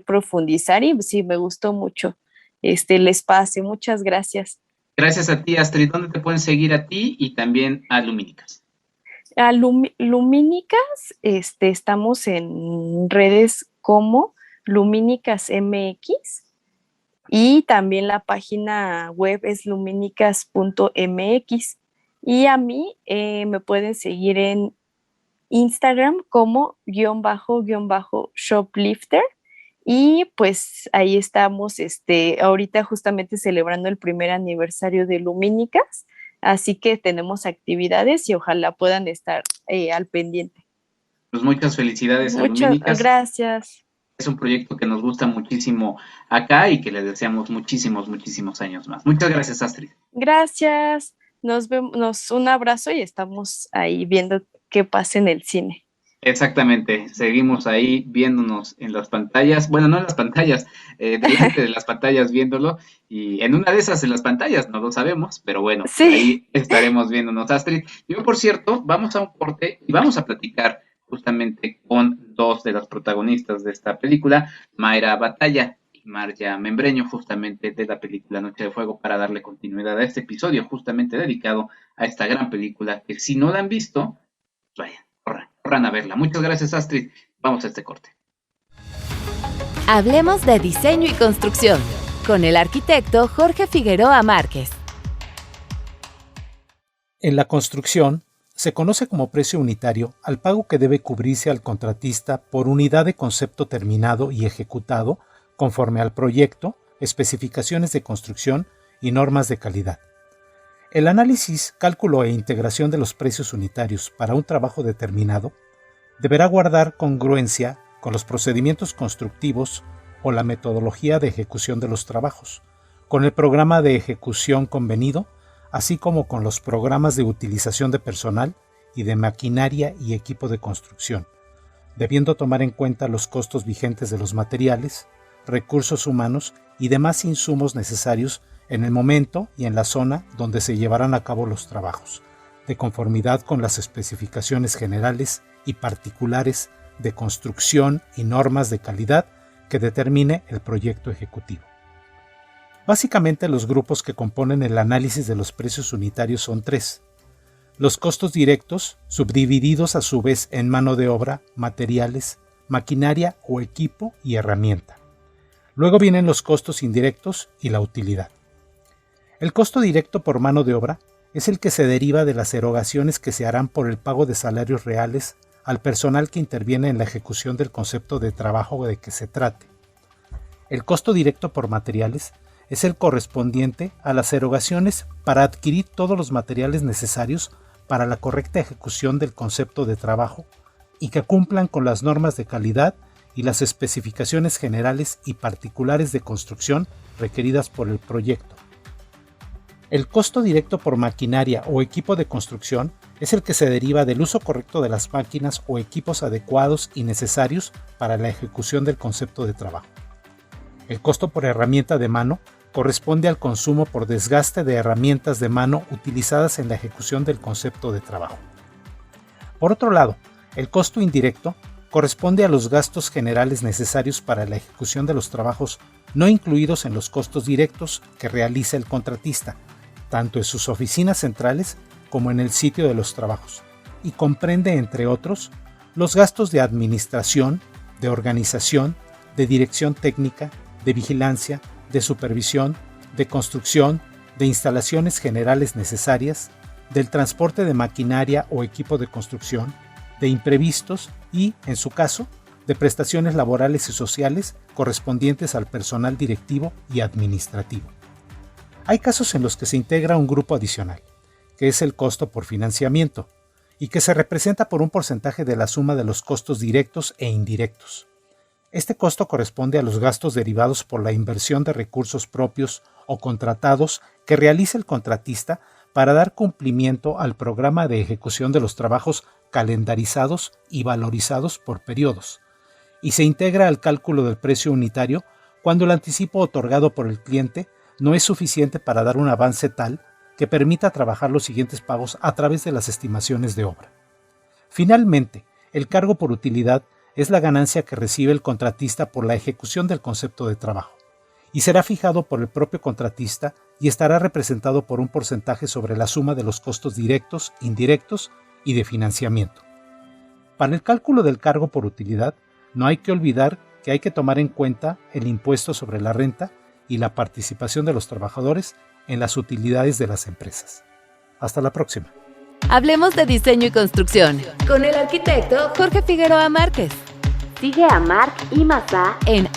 profundizar y sí, me gustó mucho el espacio. Muchas gracias. Gracias a ti, Astrid. ¿Dónde te pueden seguir a ti y también a Lumínicas? A Lumínicas, estamos en redes como Lumínicas MX y también la página web es lumínicas.mx. Y a mí me pueden seguir en Instagram como _shoplifter. Y pues ahí estamos, ahorita justamente celebrando el primer aniversario de Lumínicas, así que tenemos actividades y ojalá puedan estar al pendiente. Pues muchas felicidades a Muchas Lumínicas. gracias. Es un proyecto que nos gusta muchísimo acá y que le deseamos muchísimos años más. Muchas gracias, Astrid. Gracias. Nos vemos, un abrazo y estamos ahí viendo qué pasa en el cine. Exactamente, seguimos ahí viéndonos en las pantallas, bueno, no en las pantallas, delante de las pantallas viéndolo, y en una de esas en las pantallas, no lo sabemos, pero bueno, pues Sí, ahí estaremos viéndonos, Astrid. Yo, por cierto, vamos a un corte y vamos a platicar justamente con dos de las protagonistas de esta película, Mayra Batalla y Marya Membreño, justamente de la película Noche de Fuego, para darle continuidad a este episodio, justamente dedicado a esta gran película que si no la han visto, vayan, corran a verla. Muchas gracias, Astrid. Vamos a este corte. Hablemos de diseño y construcción con el arquitecto Jorge Figueroa Márquez. En la construcción, se conoce como precio unitario al pago que debe cubrirse al contratista por unidad de concepto terminado y ejecutado conforme al proyecto, especificaciones de construcción y normas de calidad. El análisis, cálculo e integración de los precios unitarios para un trabajo determinado deberá guardar congruencia con los procedimientos constructivos o la metodología de ejecución de los trabajos, con el programa de ejecución convenido, así como con los programas de utilización de personal y de maquinaria y equipo de construcción, debiendo tomar en cuenta los costos vigentes de los materiales, recursos humanos y demás insumos necesarios en el momento y en la zona donde se llevarán a cabo los trabajos, de conformidad con las especificaciones generales y particulares de construcción y normas de calidad que determine el proyecto ejecutivo. Básicamente, los grupos que componen el análisis de los precios unitarios son 3. Los costos directos, subdivididos a su vez en mano de obra, materiales, maquinaria o equipo y herramienta. Luego vienen los costos indirectos y la utilidad. El costo directo por mano de obra es el que se deriva de las erogaciones que se harán por el pago de salarios reales al personal que interviene en la ejecución del concepto de trabajo de que se trate. El costo directo por materiales es el correspondiente a las erogaciones para adquirir todos los materiales necesarios para la correcta ejecución del concepto de trabajo y que cumplan con las normas de calidad y las especificaciones generales y particulares de construcción requeridas por el proyecto. El costo directo por maquinaria o equipo de construcción es el que se deriva del uso correcto de las máquinas o equipos adecuados y necesarios para la ejecución del concepto de trabajo. El costo por herramienta de mano corresponde al consumo por desgaste de herramientas de mano utilizadas en la ejecución del concepto de trabajo. Por otro lado, el costo indirecto corresponde a los gastos generales necesarios para la ejecución de los trabajos no incluidos en los costos directos que realiza el contratista, tanto en sus oficinas centrales como en el sitio de los trabajos, y comprende, entre otros, los gastos de administración, de organización, de dirección técnica, de vigilancia, de supervisión, de construcción, de instalaciones generales necesarias, del transporte de maquinaria o equipo de construcción, de imprevistos y, en su caso, de prestaciones laborales y sociales correspondientes al personal directivo y administrativo. Hay casos en los que se integra un grupo adicional, que es el costo por financiamiento, y que se representa por un porcentaje de la suma de los costos directos e indirectos. Este costo corresponde a los gastos derivados por la inversión de recursos propios o contratados que realiza el contratista para dar cumplimiento al programa de ejecución de los trabajos calendarizados y valorizados por periodos, y se integra al cálculo del precio unitario cuando el anticipo otorgado por el cliente no es suficiente para dar un avance tal que permita trabajar los siguientes pagos a través de las estimaciones de obra. Finalmente, el cargo por utilidad es la ganancia que recibe el contratista por la ejecución del concepto de trabajo, y será fijado por el propio contratista y estará representado por un porcentaje sobre la suma de los costos directos, indirectos y de financiamiento. Para el cálculo del cargo por utilidad, no hay que olvidar que hay que tomar en cuenta el impuesto sobre la renta y la participación de los trabajadores en las utilidades de las empresas. Hasta la próxima. Hablemos de diseño y construcción con el arquitecto Jorge Figueroa Márquez. Sigue a Marc y Mazá en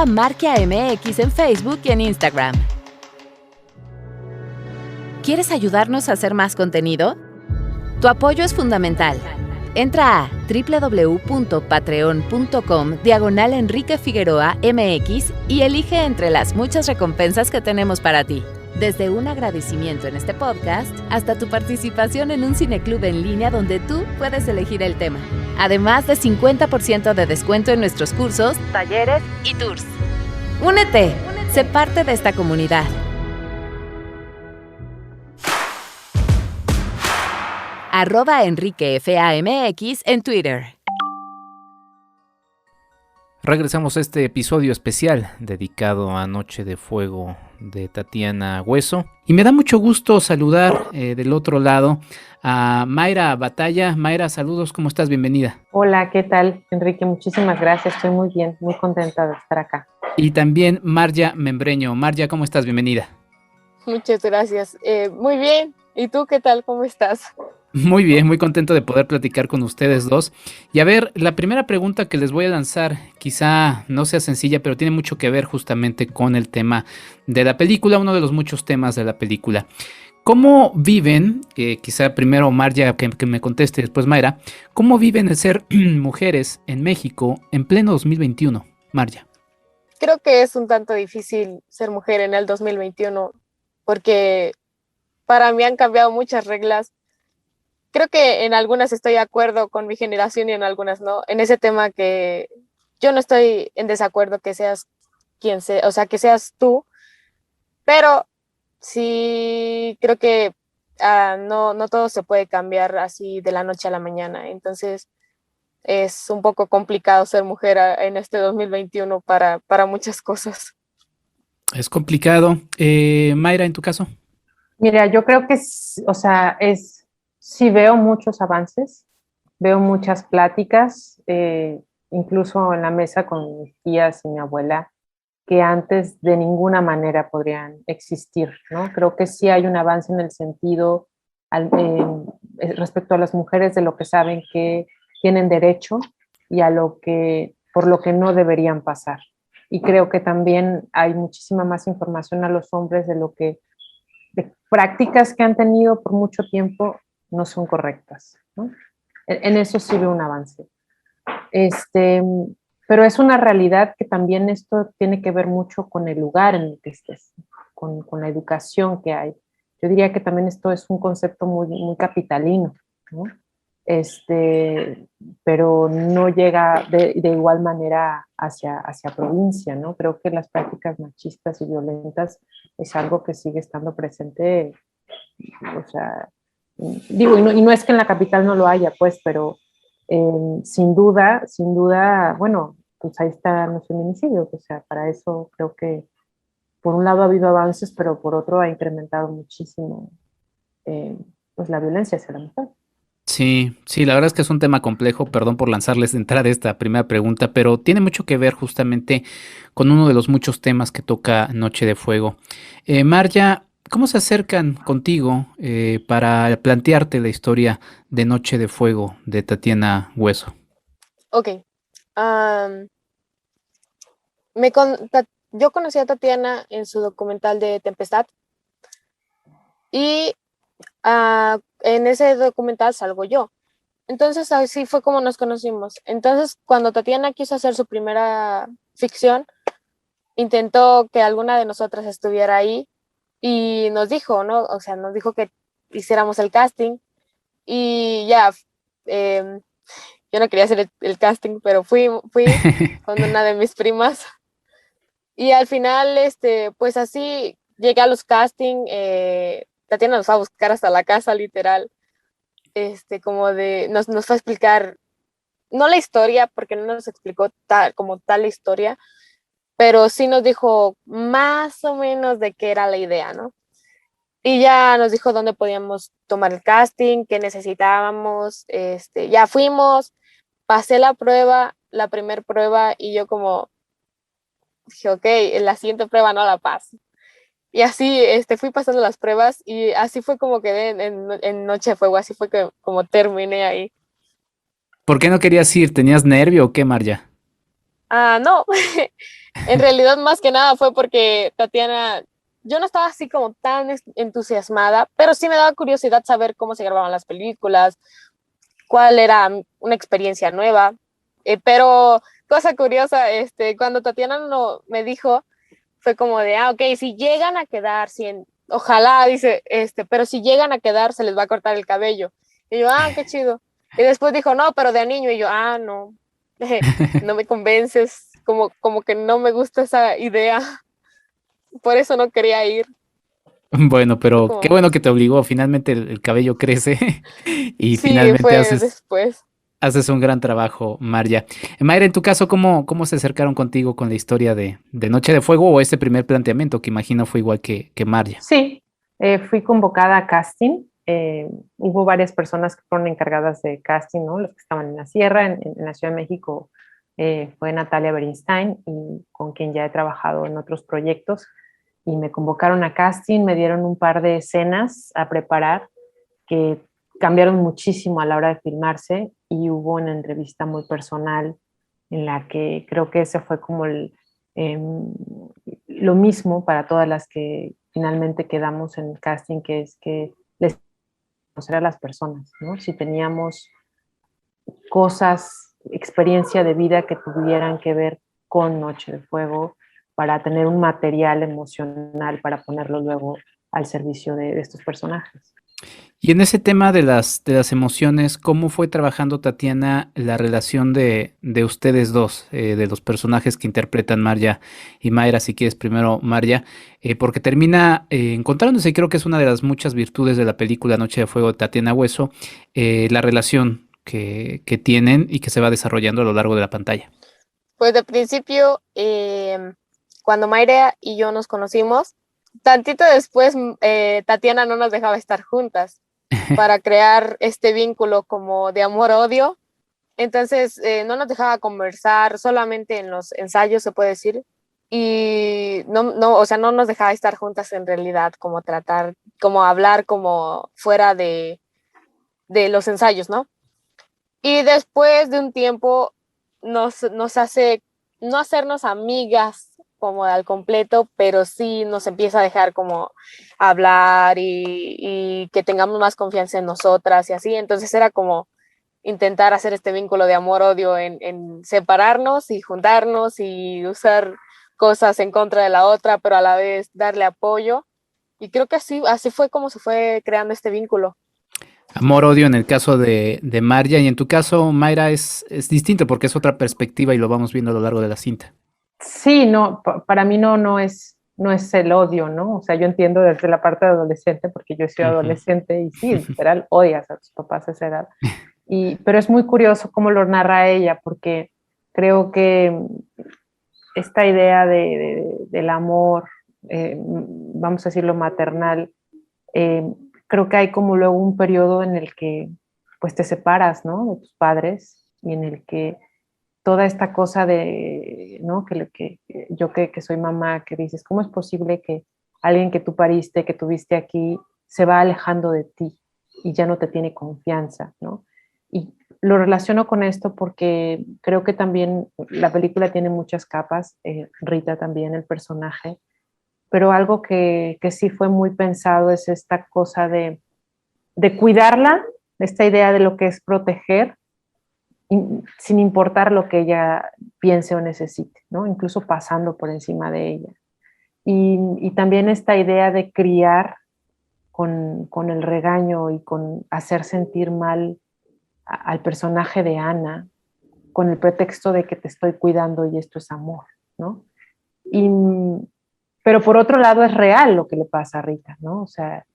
@marquiamx en Facebook y en Instagram. ¿Quieres ayudarnos a hacer más contenido? Tu apoyo es fundamental. Entra a www.patreon.com/Enrique Figueroa MX y elige entre las muchas recompensas que tenemos para ti. Desde un agradecimiento en este podcast hasta tu participación en un cineclub en línea donde tú puedes elegir el tema. Además de 50% de descuento en nuestros cursos, talleres y tours. ¡Únete! Sé parte de esta comunidad. @EnriqueFAMX en Twitter. Regresamos a este episodio especial dedicado a Noche de Fuego de Tatiana Hueso. Y me da mucho gusto saludar del otro lado a Mayra Batalla. Mayra, saludos, ¿cómo estás? Bienvenida. Hola, ¿qué tal, Enrique? Muchísimas gracias, estoy muy bien, muy contenta de estar acá. Y también Marya Membreño. Marya, ¿cómo estás? Bienvenida. Muchas gracias. Muy bien. ¿Y tú qué tal? ¿Cómo estás? Muy bien, muy contento de poder platicar con ustedes dos. Y a ver, la primera pregunta que les voy a lanzar quizá no sea sencilla, pero tiene mucho que ver justamente con el tema de la película, uno de los muchos temas de la película. ¿Cómo viven, quizá primero Marja que me conteste, después Mayra, cómo viven el ser mujeres en México en pleno 2021, Marja? Creo que es un tanto difícil ser mujer en el 2021 porque para mí han cambiado muchas reglas. Creo que en algunas estoy de acuerdo con mi generación y en algunas no. En ese tema que yo no estoy en desacuerdo que seas quien sea, o sea, que seas tú, pero sí creo que no todo se puede cambiar así de la noche a la mañana. Entonces es un poco complicado ser mujer en este 2021 para muchas cosas. Es complicado. Mayra, en tu caso. Mira, yo creo que, o sea, sí veo muchos avances, veo muchas pláticas, incluso en la mesa con mis tías y mi abuela, que antes de ninguna manera podrían existir, ¿no? Creo que sí hay un avance en el sentido respecto a las mujeres de lo que saben que tienen derecho y por lo que no deberían pasar. Y creo que también hay muchísima más información a los hombres de prácticas que han tenido por mucho tiempo no son correctas, ¿no? En eso sí veo un avance. Pero es una realidad que también esto tiene que ver mucho con el lugar en el que estés, con la educación que hay. Yo diría que también esto es un concepto muy capitalino, ¿no? Pero no llega de igual manera hacia provincia, ¿no? Creo que las prácticas machistas y violentas es algo que sigue estando presente, o sea, digo, y no es que en la capital no lo haya, pues, pero sin duda, bueno, pues ahí están los feminicidios, o sea, para eso creo que por un lado ha habido avances, pero por otro ha incrementado muchísimo pues la violencia hacia la mujer. Sí, sí, la verdad es que es un tema complejo, perdón por lanzarles de entrada esta primera pregunta, pero tiene mucho que ver justamente con uno de los muchos temas que toca Noche de Fuego. Marja, ¿cómo se acercan contigo para plantearte la historia de Noche de Fuego de Tatiana Hueso? Ok. Um, yo conocí a Tatiana en su documental de Tempestad y en ese documental salgo yo. Entonces así fue como nos conocimos. Entonces cuando Tatiana quiso hacer su primera ficción, intentó que alguna de nosotras estuviera ahí y nos dijo, ¿no? O sea, nos dijo que hiciéramos el casting y ya, eh, yo no quería hacer el casting, pero fui con una de mis primas y al final, pues así llegué a los castings, Tatiana nos fue a buscar hasta la casa, literal, nos fue a explicar, no la historia, porque no nos explicó como tal la historia, pero sí nos dijo más o menos de qué era la idea, ¿no? Y ya nos dijo dónde podíamos tomar el casting, qué necesitábamos, ya fuimos, pasé la primera prueba, y yo como dije, ok, en la siguiente prueba no la paso. Y así fui pasando las pruebas y así fue como quedé en Noche de Fuego, así fue que como terminé ahí. ¿Por qué no querías ir? ¿Tenías nervio o qué, Marja? No, en realidad más que nada fue porque Tatiana, yo no estaba así como tan entusiasmada, pero sí me daba curiosidad saber cómo se grababan las películas, cuál era una experiencia nueva. Pero cosa curiosa, cuando Tatiana no, me dijo, fue como de, ok, si llegan a quedar, ojalá, dice, pero si llegan a quedar, se les va a cortar el cabello. Y yo, qué chido. Y después dijo, no, pero de niño. Y yo, no, no me convences, como que no me gusta esa idea. Por eso no quería ir. Bueno, pero qué Como, bueno que te obligó. Finalmente el cabello crece y sí, finalmente fue después. haces un gran trabajo, Marja. Mayra, en tu caso, ¿cómo se acercaron contigo con la historia de Noche de Fuego o este primer planteamiento que imagino fue igual que Marja? Sí, fui convocada a casting. Hubo varias personas que fueron encargadas de casting, ¿no? Los que estaban en la sierra, en la Ciudad de México, fue Natalia Berinstein, y con quien ya he trabajado en otros proyectos. Y me convocaron a casting, me dieron un par de escenas a preparar que cambiaron muchísimo a la hora de filmarse, y hubo una entrevista muy personal en la que creo que ese fue como lo mismo para todas las que finalmente quedamos en el casting, que es que les conocer a las personas, ¿no? Si teníamos cosas, experiencia de vida que tuvieran que ver con Noche de Fuego, para tener un material emocional para ponerlo luego al servicio de estos personajes. Y en ese tema de las emociones, ¿cómo fue trabajando Tatiana la relación de ustedes dos, de los personajes que interpretan Marya y Mayra? Si quieres primero, Marya, porque termina encontrándose, y creo que es una de las muchas virtudes de la película Noche de Fuego de Tatiana Hueso, la relación que tienen y que se va desarrollando a lo largo de la pantalla. Pues de principio, cuando Mayra y yo nos conocimos, tantito después Tatiana no nos dejaba estar juntas para crear este vínculo como de amor-odio. Entonces no nos dejaba conversar, solamente en los ensayos se puede decir, y o sea, no nos dejaba estar juntas en realidad, como tratar, como hablar como fuera de los ensayos, ¿no? Y después de un tiempo nos hace no hacernos amigas como al completo, pero sí nos empieza a dejar como hablar y que tengamos más confianza en nosotras y así. Entonces era como intentar hacer este vínculo de amor-odio en separarnos y juntarnos y usar cosas en contra de la otra, pero a la vez darle apoyo. Y creo que así fue como se fue creando este vínculo. Amor-odio en el caso de Marya, y en tu caso, Mayra, es distinto porque es otra perspectiva y lo vamos viendo a lo largo de la cinta. Sí, no, para mí no es el odio, ¿no? O sea, yo entiendo desde la parte de adolescente, porque yo he sido adolescente y sí, literal, odias a tus papás a esa edad. Pero es muy curioso cómo lo narra ella, porque creo que esta idea del amor, vamos a decirlo maternal, creo que hay como luego un periodo en el que pues te separas, ¿no? De tus padres, y en el que toda esta cosa de, ¿no? Que yo que soy mamá, que dices, ¿cómo es posible que alguien que tú pariste, que tuviste aquí, se va alejando de ti y ya no te tiene confianza, ¿no? Y lo relaciono con esto porque creo que también la película tiene muchas capas, Rita también, el personaje, pero algo que sí fue muy pensado es esta cosa de cuidarla, esta idea de lo que es proteger, sin importar lo que ella piense o necesite, ¿no? Incluso pasando por encima de ella. Y también esta idea de criar con el regaño y con hacer sentir mal al personaje de Ana, con el pretexto de que te estoy cuidando y esto es amor, ¿no? Pero por otro lado es real lo que le pasa a Rita, ¿no? O sea,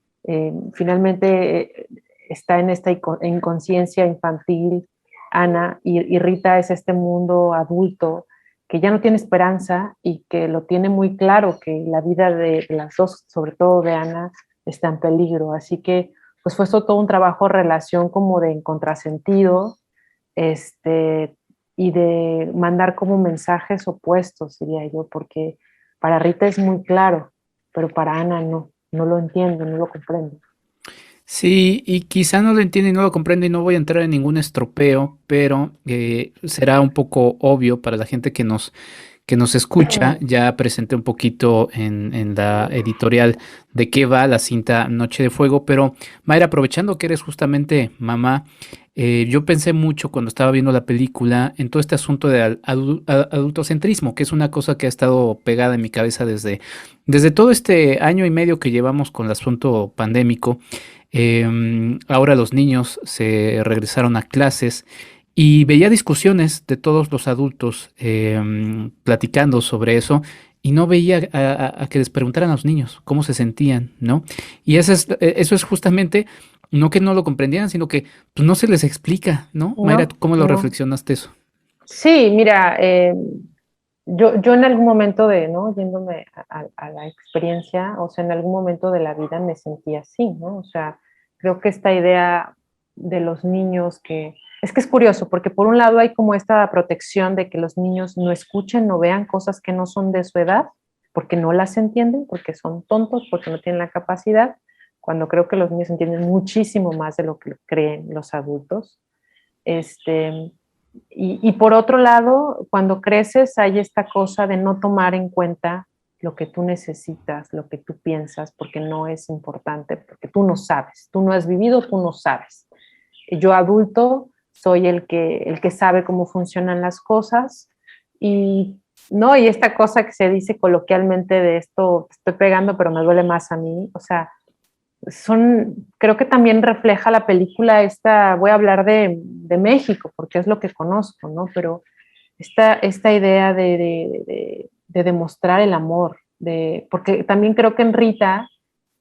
finalmente está en esta inconsciencia infantil Ana, y Rita es este mundo adulto que ya no tiene esperanza y que lo tiene muy claro que la vida de las dos, sobre todo de Ana, está en peligro. Así que pues fue todo un trabajo relación como de contrasentido, y de mandar como mensajes opuestos, diría yo, porque para Rita es muy claro, pero para Ana no lo entiendo, no lo comprendo. Sí, y quizá no lo entiende y no lo comprende, y no voy a entrar en ningún estropeo, pero será un poco obvio para la gente que nos escucha. Ya presenté un poquito en la editorial de qué va la cinta Noche de Fuego, pero Mayra, aprovechando que eres justamente mamá, yo pensé mucho cuando estaba viendo la película en todo este asunto de adultocentrismo, que es una cosa que ha estado pegada en mi cabeza desde todo este año y medio que llevamos con el asunto pandémico. Ahora los niños se regresaron a clases y veía discusiones de todos los adultos platicando sobre eso, y no veía a que les preguntaran a los niños cómo se sentían, ¿no? Y eso es justamente, no que no lo comprendieran, sino que pues, no se les explica, ¿no? Mayra, ¿tú cómo lo reflexionaste eso? Sí, mira, yo en algún momento ¿no? Yéndome a la experiencia, o sea, en algún momento de la vida me sentí así, ¿no? O sea, creo que esta idea de los niños que es curioso, porque por un lado hay como esta protección de que los niños no escuchen, no vean cosas que no son de su edad, porque no las entienden, porque son tontos, porque no tienen la capacidad, cuando creo que los niños entienden muchísimo más de lo que creen los adultos. Y por otro lado, cuando creces hay esta cosa de no tomar en cuenta lo que tú necesitas, lo que tú piensas, porque no es importante, porque tú no sabes, tú no has vivido, tú no sabes. Yo adulto soy el que sabe cómo funcionan las cosas y esta cosa que se dice coloquialmente de esto, te estoy pegando pero me duele más a mí, o sea, creo que también refleja la película esta, voy a hablar de México porque es lo que conozco, ¿no? Pero esta idea de demostrar el amor, porque también creo que en Rita,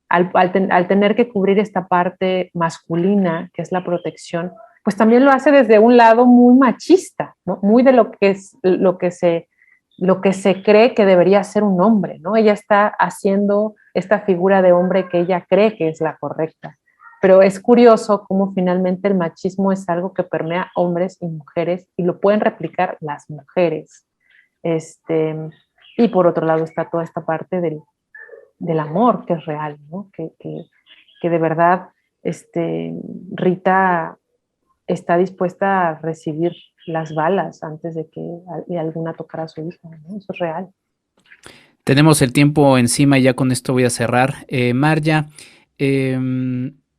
al tener que cubrir esta parte masculina, que es la protección, pues también lo hace desde un lado muy machista, ¿no? Muy de lo que se cree que debería ser un hombre, ¿no? Ella está haciendo esta figura de hombre que ella cree que es la correcta. Pero es curioso cómo finalmente el machismo es algo que permea hombres y mujeres y lo pueden replicar las mujeres. Y por otro lado está toda esta parte del amor que es real, ¿no? Que de verdad Rita está dispuesta a recibir las balas antes de que alguna tocara a su hija, ¿no? Eso es real. Tenemos el tiempo encima y ya con esto voy a cerrar. Marya,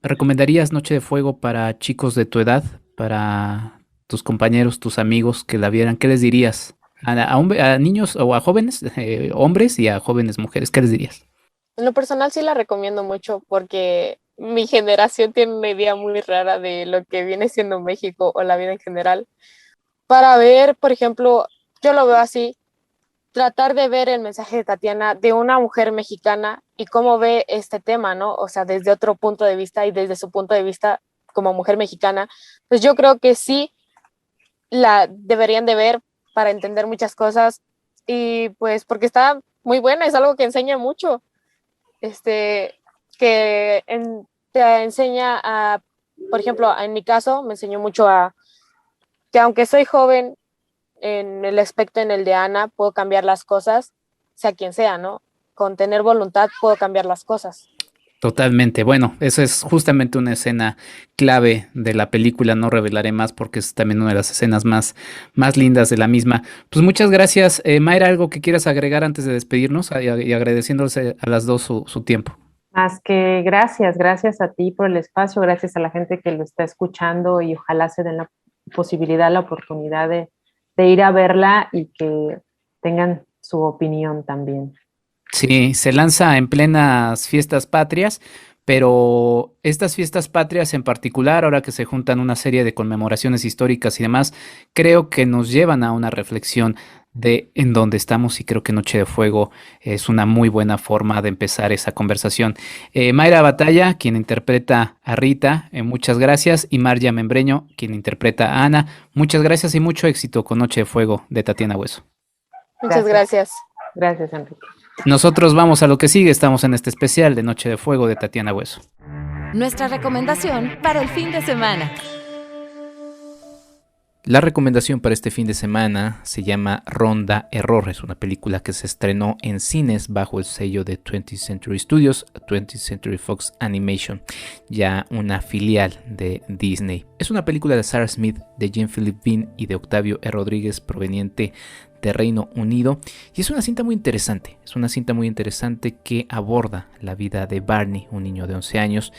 ¿recomendarías Noche de Fuego para chicos de tu edad, para tus compañeros, tus amigos que la vieran? ¿Qué les dirías? A niños o a jóvenes hombres y a jóvenes mujeres, ¿qué les dirías? En lo personal sí la recomiendo mucho porque mi generación tiene una idea muy rara de lo que viene siendo México o la vida en general. Para ver, por ejemplo, yo lo veo así, tratar de ver el mensaje de Tatiana de una mujer mexicana y cómo ve este tema, ¿no? O sea, desde otro punto de vista y desde su punto de vista como mujer mexicana. Pues yo creo que sí la deberían de ver para entender muchas cosas y pues porque está muy buena, es algo que enseña mucho, te enseña a, por ejemplo, en mi caso me enseñó mucho a que aunque soy joven en el aspecto en el de Ana, puedo cambiar las cosas, sea quien sea, ¿no? Con tener voluntad puedo cambiar las cosas. Totalmente. Bueno, eso es justamente una escena clave de la película. No revelaré más porque es también una de las escenas más lindas de la misma. Pues muchas gracias. Mayra, ¿algo que quieras agregar antes de despedirnos? Y agradeciéndoles a las dos su tiempo. Más que gracias a ti por el espacio, gracias a la gente que lo está escuchando y ojalá se den la posibilidad, la oportunidad de ir a verla y que tengan su opinión también. Sí, se lanza en plenas fiestas patrias, pero estas fiestas patrias en particular, ahora que se juntan una serie de conmemoraciones históricas y demás, creo que nos llevan a una reflexión de en dónde estamos y creo que Noche de Fuego es una muy buena forma de empezar esa conversación. Mayra Batalla, quien interpreta a Rita, muchas gracias, y Marya Membreño, quien interpreta a Ana, muchas gracias y mucho éxito con Noche de Fuego de Tatiana Hueso. Muchas gracias. Gracias, Enrique. Nosotros vamos a lo que sigue, estamos en este especial de Noche de Fuego de Tatiana Hueso. Nuestra recomendación para el fin de semana. La recomendación para este fin de semana se llama Ronda Error. Es una película que se estrenó en cines bajo el sello de 20th Century Studios, 20th Century Fox Animation, ya una filial de Disney. Es una película de Sarah Smith, de Jean-Philippe Bean y de Octavio E. Rodríguez, proveniente de Reino Unido, y es una cinta muy interesante. Es una cinta muy interesante que aborda la vida de Barney, un niño de 11 años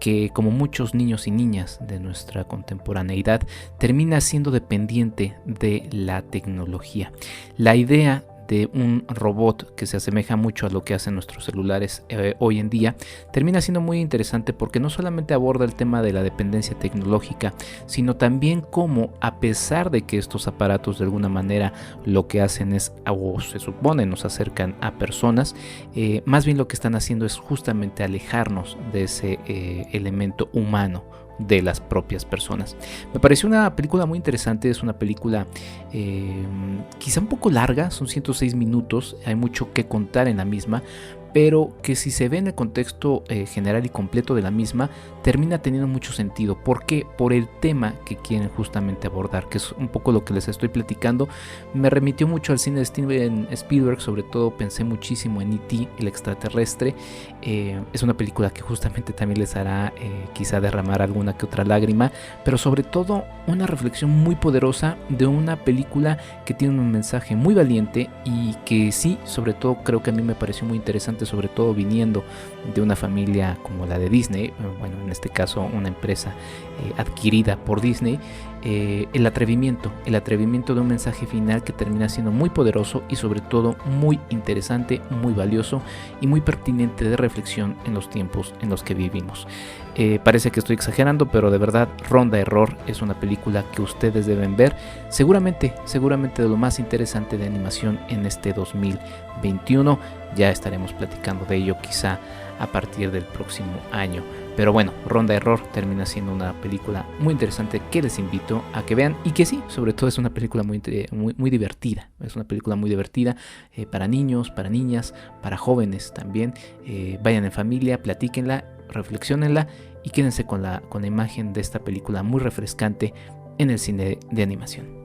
que, como muchos niños y niñas de nuestra contemporaneidad, termina siendo dependiente de la tecnología. La idea de un robot que se asemeja mucho a lo que hacen nuestros celulares hoy en día, termina siendo muy interesante porque no solamente aborda el tema de la dependencia tecnológica, sino también cómo, a pesar de que estos aparatos de alguna manera lo que hacen es, o se supone, nos acercan a personas, más bien lo que están haciendo es justamente alejarnos de ese elemento humano de las propias personas. Me pareció una película muy interesante. Es una película quizá un poco larga, son 106 minutos, hay mucho que contar en la misma, pero que si se ve en el contexto general y completo de la misma, termina teniendo mucho sentido. ¿Por qué? Por el tema que quieren justamente abordar, que es un poco lo que les estoy platicando. Me remitió mucho al cine de Steven Spielberg, sobre todo pensé muchísimo en E.T., el extraterrestre. Es una película que justamente también les hará quizá derramar alguna que otra lágrima, pero sobre todo una reflexión muy poderosa de una película que tiene un mensaje muy valiente y que sí, sobre todo creo que a mí me pareció muy interesante, sobre todo viniendo de una familia como la de Disney, bueno, en este caso una empresa adquirida por Disney. El atrevimiento de un mensaje final que termina siendo muy poderoso y sobre todo muy interesante, muy valioso y muy pertinente de reflexión en los tiempos en los que vivimos. Parece que estoy exagerando, pero de verdad Ronda Error es una película que ustedes deben ver, seguramente de lo más interesante de animación en este 2021. Ya estaremos platicando de ello quizá a partir del próximo año. Pero bueno, Ronda Error termina siendo una película muy interesante que les invito a que vean y que sí, sobre todo es una película muy divertida. Es una película muy divertida para niños, para niñas, para jóvenes también. Vayan en familia, platíquenla, reflexionenla y quédense con la imagen de esta película muy refrescante en el cine de animación.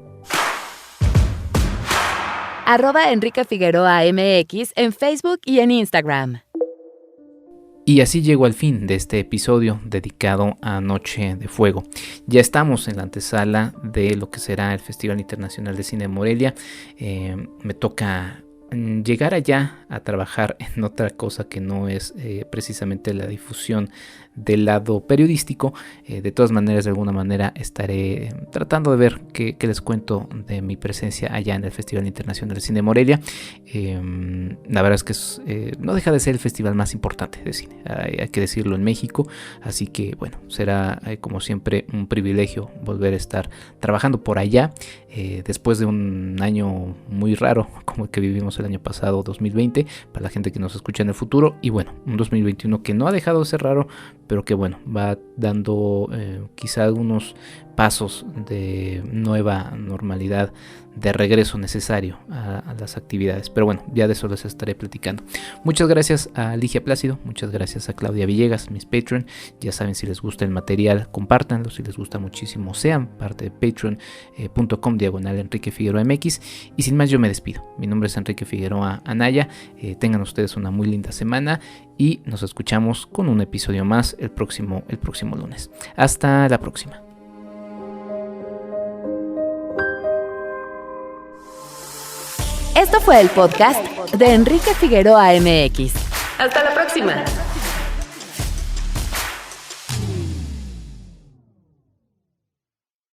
@Enrique Figueroa MX en Facebook y en Instagram. Y así llego al fin de este episodio dedicado a Noche de Fuego. Ya estamos en la antesala de lo que será el Festival Internacional de Cine de Morelia. Me toca llegar allá a trabajar en otra cosa que no es precisamente la difusión del lado periodístico. De todas maneras, de alguna manera estaré tratando de ver qué les cuento de mi presencia allá en el Festival Internacional de Cine de Morelia. La verdad es que no deja de ser el festival más importante de cine, hay que decirlo, en México, así que bueno, será como siempre un privilegio volver a estar trabajando por allá después de un año muy raro como el que vivimos el año pasado, 2020, para la gente que nos escucha en el futuro, y bueno, un 2021 que no ha dejado de ser raro, pero que bueno, va dando quizá algunos pasos de nueva normalidad, de regreso necesario a las actividades. Pero bueno, ya de eso les estaré platicando. Muchas gracias a Ligia Plácido, muchas gracias a Claudia Villegas, mis Patreon. Ya saben, si les gusta el material, compártanlo. Si les gusta muchísimo, sean parte de patreon.com/Enrique Figueroa MX. Y sin más, yo me despido. Mi nombre es Enrique Figueroa Anaya. Tengan ustedes una muy linda semana y nos escuchamos con un episodio más el próximo lunes. Hasta la próxima. Esto fue el podcast de Enrique Figueroa MX. Hasta la próxima.